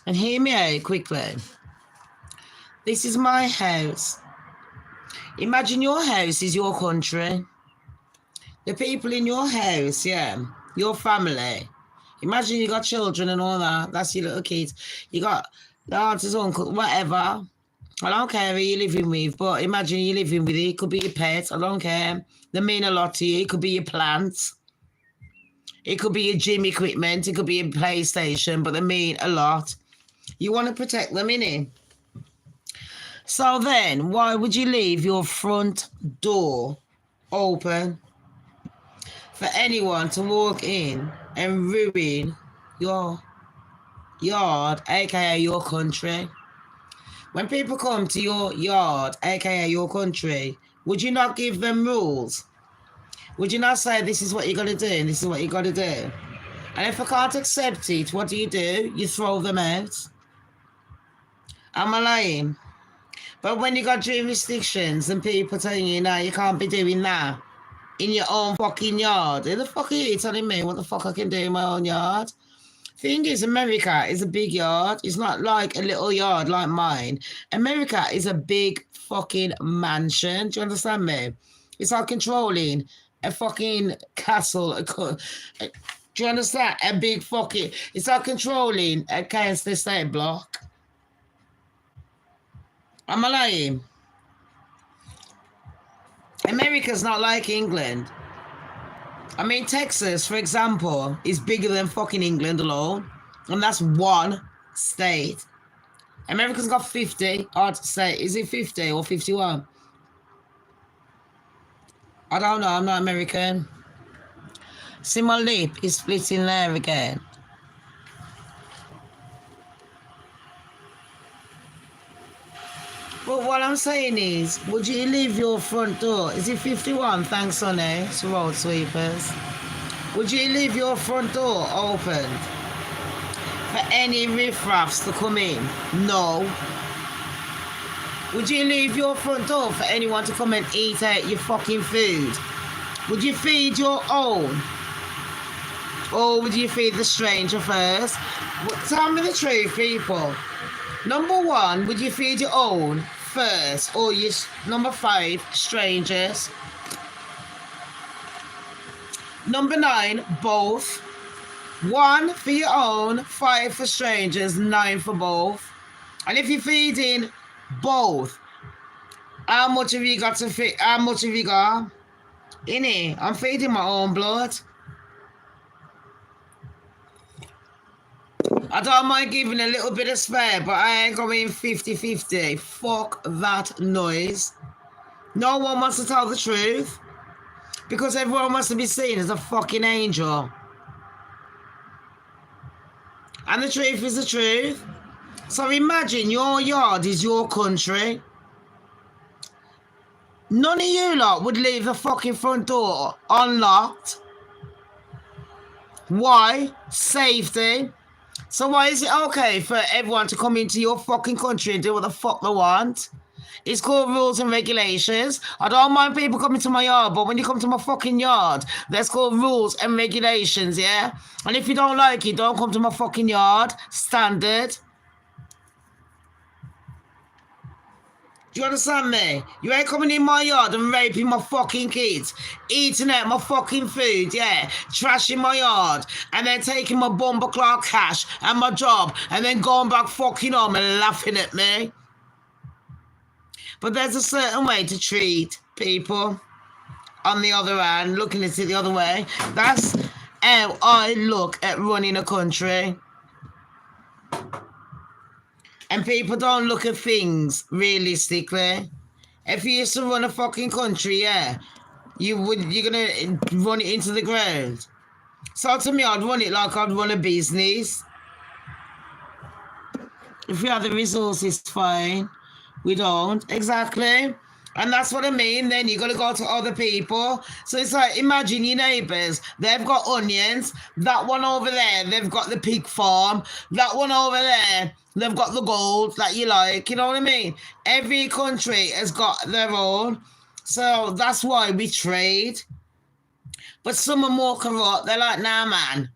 Speaker 1: And hear me out quickly. This is my house. Imagine your house is your country. The people in your house, yeah, your family. Imagine you got children and all that. That's your little kids. You got the aunties, uncles, whatever. I don't care who you're living with, but imagine you're living with it. It could be your pet. I don't care. They mean a lot to you. It could be your plants. It could be your gym equipment. It could be your PlayStation, but they mean a lot. You want to protect them, innit? So then, why would you leave your front door open for anyone to walk in and ruin your yard, aka your country? When people come to your yard, aka your country, would you not give them rules? Would you not say this is what you got to do and this is what you got to do? And if I can't accept it, what do? You throw them out. Am I lying? But when you got jurisdictions and people telling you, no, you can't be doing that in your own fucking yard, who the fuck are you telling me what the fuck I can do in my own yard? Thing is, America is a big yard. It's not like a little yard like mine. America is a big fucking mansion. Do you understand me? It's like controlling a fucking castle. Do you understand? A big fucking... It's like controlling a Candace estate block. Am I lying? America's not like England. I mean, Texas, for example, is bigger than fucking England alone. And that's one state. America's got 50 odd states. Is it 50 or 51? I don't know. I'm not American. See, my lip is splitting there again. But what I'm saying is, would you leave your front door? Is it 51? Thanks, Sonny. It's road sweepers. Would you leave your front door open for any riffraffs to come in? No. Would you leave your front door for anyone to come and eat out your fucking food? Would you feed your own? Or would you feed the stranger first? Well, tell me the truth, people. Number one, would you feed your own first? Or you, number 5, strangers. Number 9, both. 1 for your own, 5 for strangers, 9 for both. And if you're feeding both, how much have you got to feed? How much have you got? Innit? I'm feeding my own blood. I don't mind giving a little bit of spare, but I ain't going 50-50. Fuck that noise. No one wants to tell the truth because everyone wants to be seen as a fucking angel. And the truth is the truth. So imagine your yard is your country. None of you lot would leave the fucking front door unlocked. Why? Safety. So why is it okay for everyone to come into your fucking country and do what the fuck they want? It's called rules and regulations. I don't mind people coming to my yard, but when you come to my fucking yard, that's called rules and regulations, yeah? And if you don't like it, don't come to my fucking yard. Standard. Do you understand me? You ain't coming in my yard and raping my fucking kids, eating out my fucking food, yeah, trashing my yard, and then taking my bumper clock cash and my job, and then going back fucking home and laughing at me. But there's a certain way to treat people. On the other hand, looking at it the other way, that's how I look at running a country. And people don't look at things realistically. If you used to run a fucking country, yeah, you're gonna run it into the ground. So to me, I'd run it like I'd run a business. If we have the resources, fine. We don't. Exactly. And that's what I mean. Then you got to go to other people. So it's like, imagine your neighbours. They've got onions. That one over there, they've got the pig farm. That one over there, they've got the gold that you like. You know what I mean? Every country has got their own. So that's why we trade. But some are more corrupt. They're like, nah, man.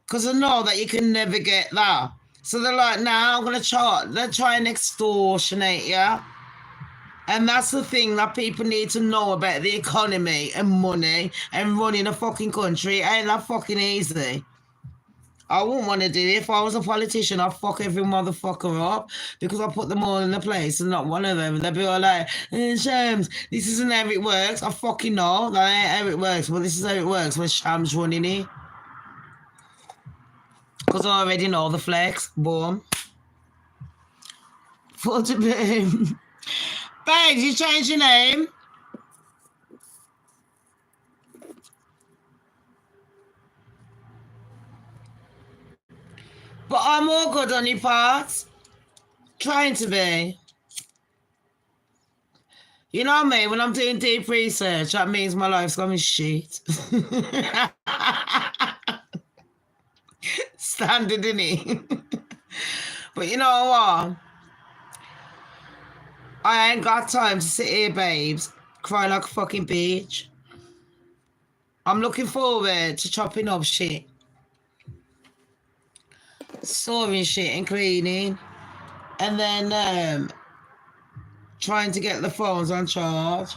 Speaker 1: Because they know that you can never get that. So they're like, nah, I'm going to try. They're trying to extortionate you. And that's the thing that people need to know about the economy and money and running a fucking country. It ain't that fucking easy. I wouldn't want to do it. If I was a politician, I'd fuck every motherfucker up because I put them all in a place and not one of them. They'd be all like, Shamz, this isn't how it works. I fucking know that ain't how it works. Well, this is how it works when Shamz running it. Because I already know the flex. Boom. Photo boom. Babe, you changed your name? But I'm all good on your part. Trying to be. You know me, when I'm doing deep research, that means my life's going shit. Standard, innit? But you know what? I ain't got time to sit here, babes, cry like a fucking bitch. I'm looking forward to chopping up shit. Sawing shit and cleaning. And then trying to get the phones on charge.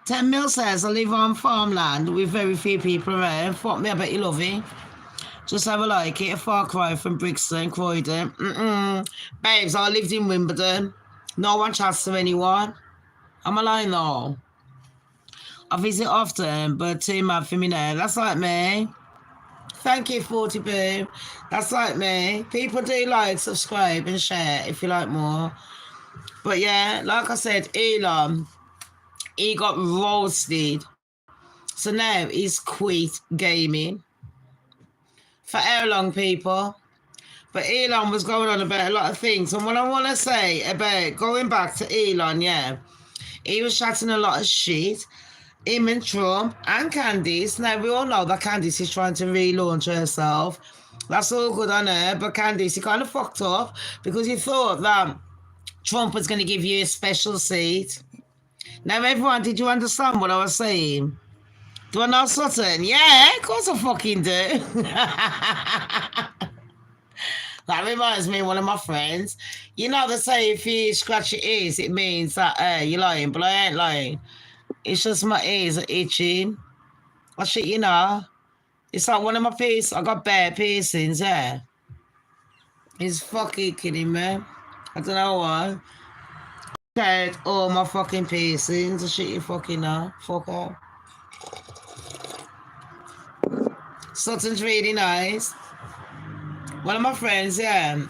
Speaker 1: 10 mil says I live on farmland with very few people around. Fuck me, I bet you love it. Just have a like it, a far cry from Brixton, Croydon. Babes, I lived in Wimbledon. No one chats to anyone. I'm alone though. I visit often, but too mad for me now. That's like me. Thank you, 40 Boom. That's like me. People do like, subscribe and share if you like more. But yeah, like I said, Elon, he got roasted. So now he's quit gaming. For how long, people? But Elon was going on about a lot of things. And what I want to say about going back to Elon, yeah, he was chatting a lot of shit. Him and Trump and Candace. Now, we all know that Candace is trying to relaunch herself. That's all good on her. But Candace, he kind of fucked up because he thought that Trump was going to give you a special seat. Now, everyone, did you understand what I was saying? Do I know something? Yeah, of course I fucking do. That reminds me of one of my friends. You know, they say if you scratch your ears, it means that you're lying, but I ain't lying. It's just my ears are itching. I shit, you know. It's like one of my piercings. I got bare piercings, yeah. He's fucking kidding me. I don't know why. I all my fucking piercings. I shit, you fucking know. Fuck off. Sutton's really nice. One of my friends, yeah,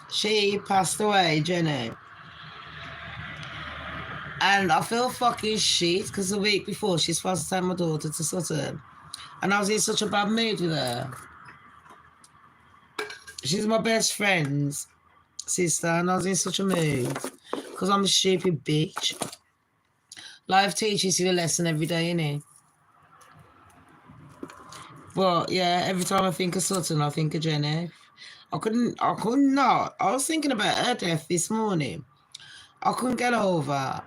Speaker 1: she passed away, Jenny. And I feel fucking shit because the week before she's supposed to take my daughter to Sutton. And I was in such a bad mood with her. She's my best friend's sister, and I was in such a mood because I'm a stupid bitch. Life teaches you a lesson every day, innit? But yeah, every time I think of Sutton, I think of Jenny. I could not. I was thinking about her death this morning. I couldn't get over.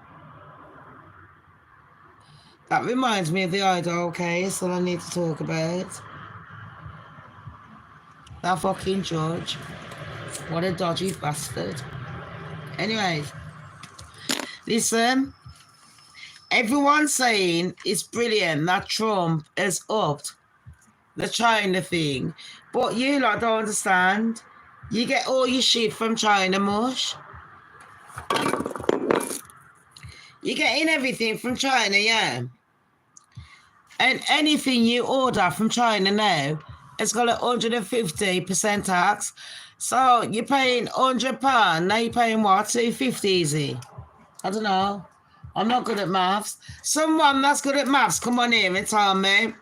Speaker 1: That reminds me of the Idol case that I need to talk about. That fucking judge. What a dodgy bastard. Anyways, listen. Everyone's saying it's brilliant that Trump has upped the China thing. But you lot don't understand. You get all your shit from China, Mush. You're getting everything from China, yeah? And anything you order from China now, it's got a 150% tax. So you're paying £100. Now you're paying what? $250 easy. I don't know. I'm not good at maths. Someone that's good at maths, come on here and tell me.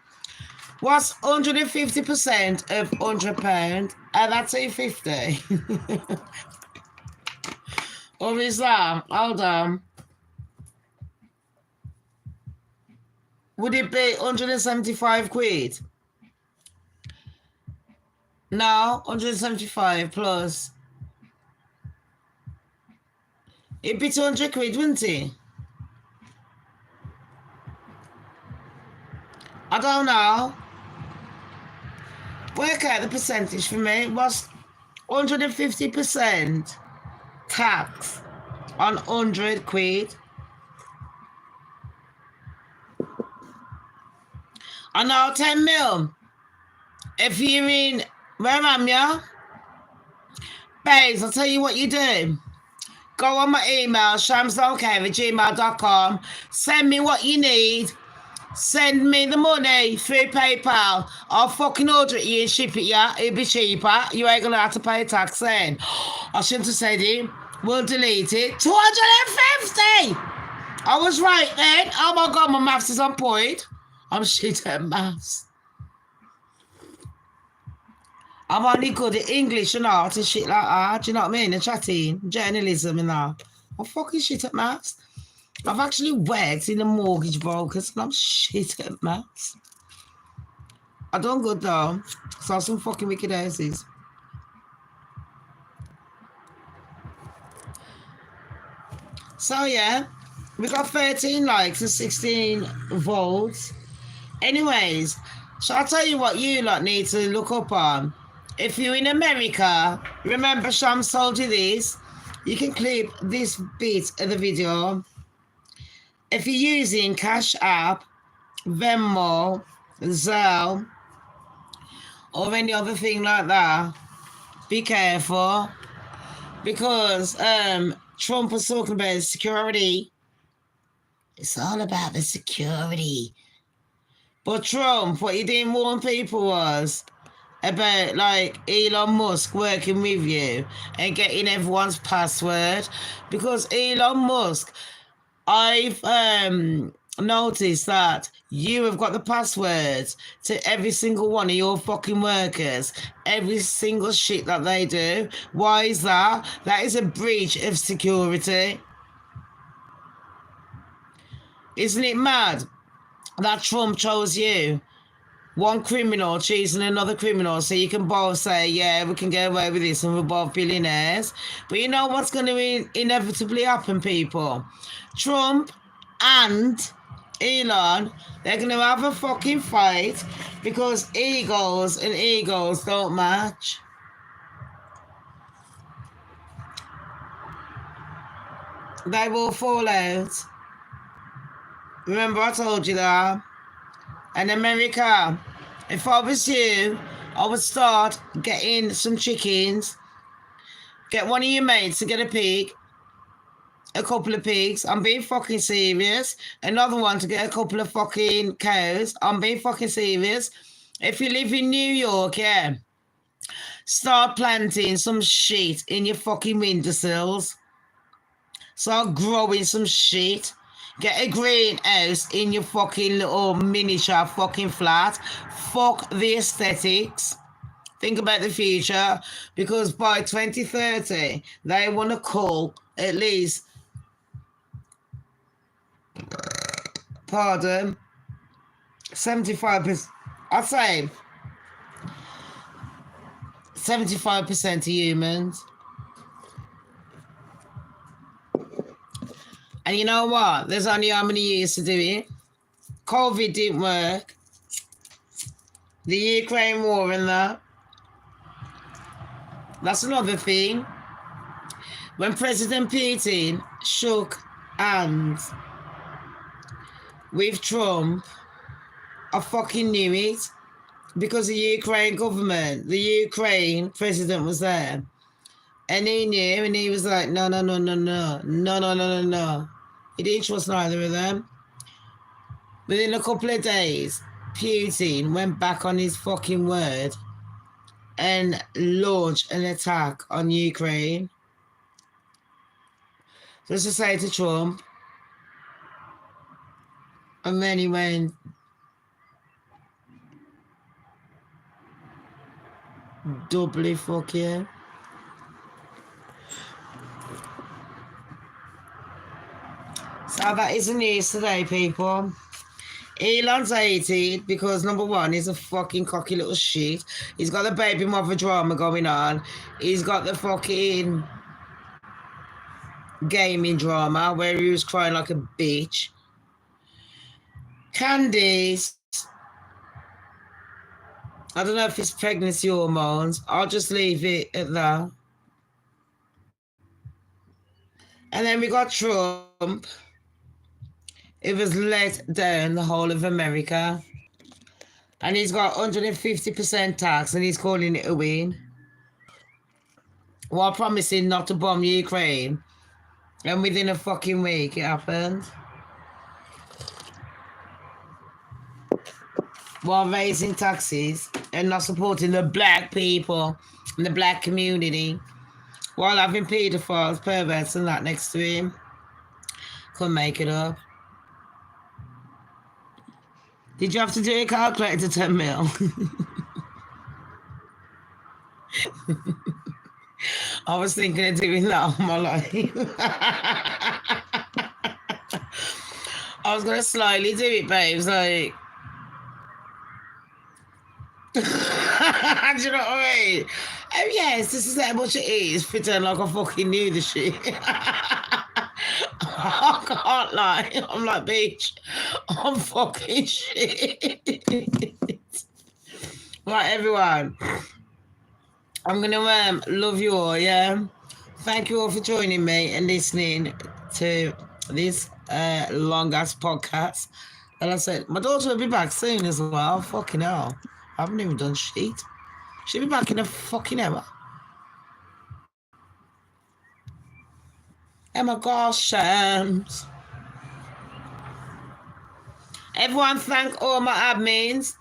Speaker 1: What's 150% of £100? And that's $250. Or is that? Hold on. Would it be 175 quid? No, 175 plus. It'd be 200 quid, wouldn't it? I don't know. Work out the percentage for me. What's 150% tax on 100 quid? I know 10 mil. If you're in, where am you? Babes, I'll tell you what you do. Go on my email, shamsokay@gmail.com. Send me what you need. Send me the money through PayPal. I'll fucking order it you and ship it, yeah? It'll be cheaper. You ain't gonna have to pay tax then. I shouldn't have said it. We'll delete it. 250! I was right then. Oh my God, my maths is on point. I'm shit at maths. I'm only good at English and art and shit like that. Do you know what I mean? And chatting, journalism and that. I'm fucking shit at maths. I've actually worked in a mortgage brokers and I'm shit at maths. I done good though. Saw some fucking wicked houses. So yeah, we got 13 likes and 16 votes. Anyways, so I'll tell you what you lot need to look up on. If you're in America, remember Shamz told you this. You can clip this bit of the video. If you're using Cash App, Venmo, Zelle, or any other thing like that, be careful. Because Trump was talking about security. It's all about the security. But Trump, what he didn't warn people was about like Elon Musk working with you and getting everyone's password. Because Elon Musk, I've noticed that you have got the passwords to every single one of your fucking workers, every single shit that they do. Why is that? That is a breach of security. Isn't it mad that Trump chose you? One criminal choosing another criminal, so you can both say, yeah, we can get away with this and we're both billionaires. But you know what's going to inevitably happen, people? Trump and Elon, they're going to have a fucking fight because egos and egos don't match. They will fall out. Remember I told you that? And America, if I was you, I would start getting some chickens. Get one of your mates to get a pig. A couple of pigs. I'm being fucking serious. Another one to get a couple of fucking cows. I'm being fucking serious. If you live in New York, yeah, Start planting some shit in your fucking windowsills. Start growing some shit. Get a greenhouse in your fucking little miniature fucking flat. Fuck the aesthetics. Think about the future, because by 2030, they want to cull at least, pardon, 75%, I'd say 75% of humans. And you know what? There's only how many years to do it. COVID didn't work. The Ukraine war and that. That's another thing. When President Putin shook hands with Trump, I fucking knew it. Because the Ukraine government, the Ukraine president was there. And he knew, and he was like, no. He didn't trust neither of them. Within a couple of days, Putin went back on his fucking word and launched an attack on Ukraine. Just to say to Trump. And then he went, doubly fuck you. So that is the news today, people. Elon's 80 because, number one, he's a fucking cocky little shit. He's got the baby mother drama going on. He's got the fucking gaming drama where he was crying like a bitch. Candace, I don't know if it's pregnancy hormones. I'll just leave it at that. And then we got Trump. It was let down the whole of America. And he's got 150% tax and he's calling it a win. While promising not to bomb Ukraine. And within a fucking week it happened. While raising taxes and not supporting the black people and the black community. While having paedophiles, perverts and that next to him. Couldn't make it up. Did you have to do a calculator to 10 mil? I was thinking of doing that all my life. I was going to slightly do it, babes. Like, do you know what I mean? Oh, yes, this is how much it is. Pretend like I fucking knew the shit. I can't lie. I'm like, bitch, I'm fucking shit. Right, everyone. I'm going to love you all, yeah? Thank you all for joining me and listening to this long-ass podcast. And I said, my daughter will be back soon as well. Fucking hell. I haven't even done shit. She'll be back in a fucking hour. Oh my gosh, Shamz. Everyone thank all my admins,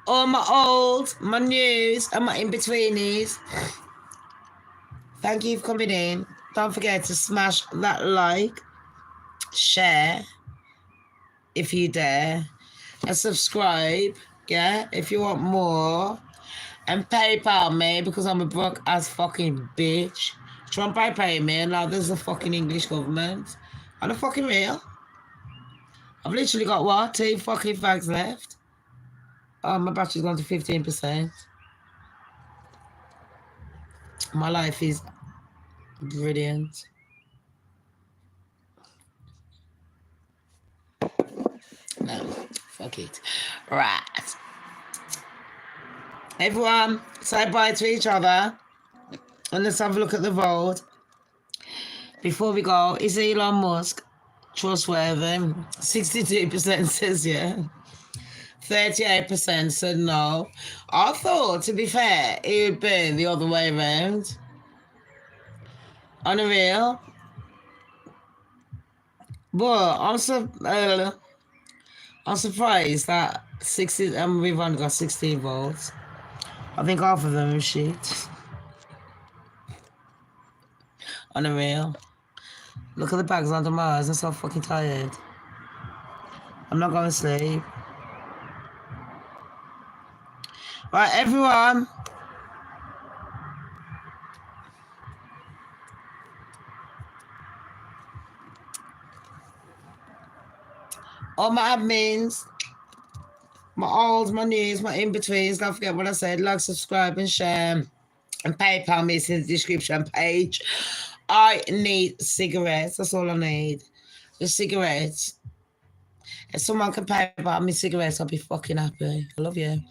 Speaker 1: all my old, my news, and my in-betweenies. Thank you for coming in. Don't forget to smash that like, share, if you dare, and subscribe, yeah, if you want more. And PayPal me, because I'm a broke-ass fucking bitch. Trump I pay me, and now there's the fucking English government. I'm fucking real. I've literally got what? 2 fucking fags left. Oh, my battery's gone to 15%. My life is brilliant. No, fuck it. Right. Everyone, say bye to each other. And let's have a look at the vote. Before we go, is Elon Musk trustworthy? 62% says yeah. 38% said no. I thought, to be fair, it would be the other way around. Unreal. But I'm surprised that 60. We've only got 16 votes. I think half of them are shit. On the real. Look at the bags under my eyes. I'm so fucking tired. I'm not going to sleep. Right, everyone. All my admins, my olds, my news, my in-betweens. Don't forget what I said. Like, subscribe, and share. And PayPal me in the description page. I need cigarettes. That's all I need. Just cigarettes. If someone can pay about me cigarettes, I'll be fucking happy. I love you.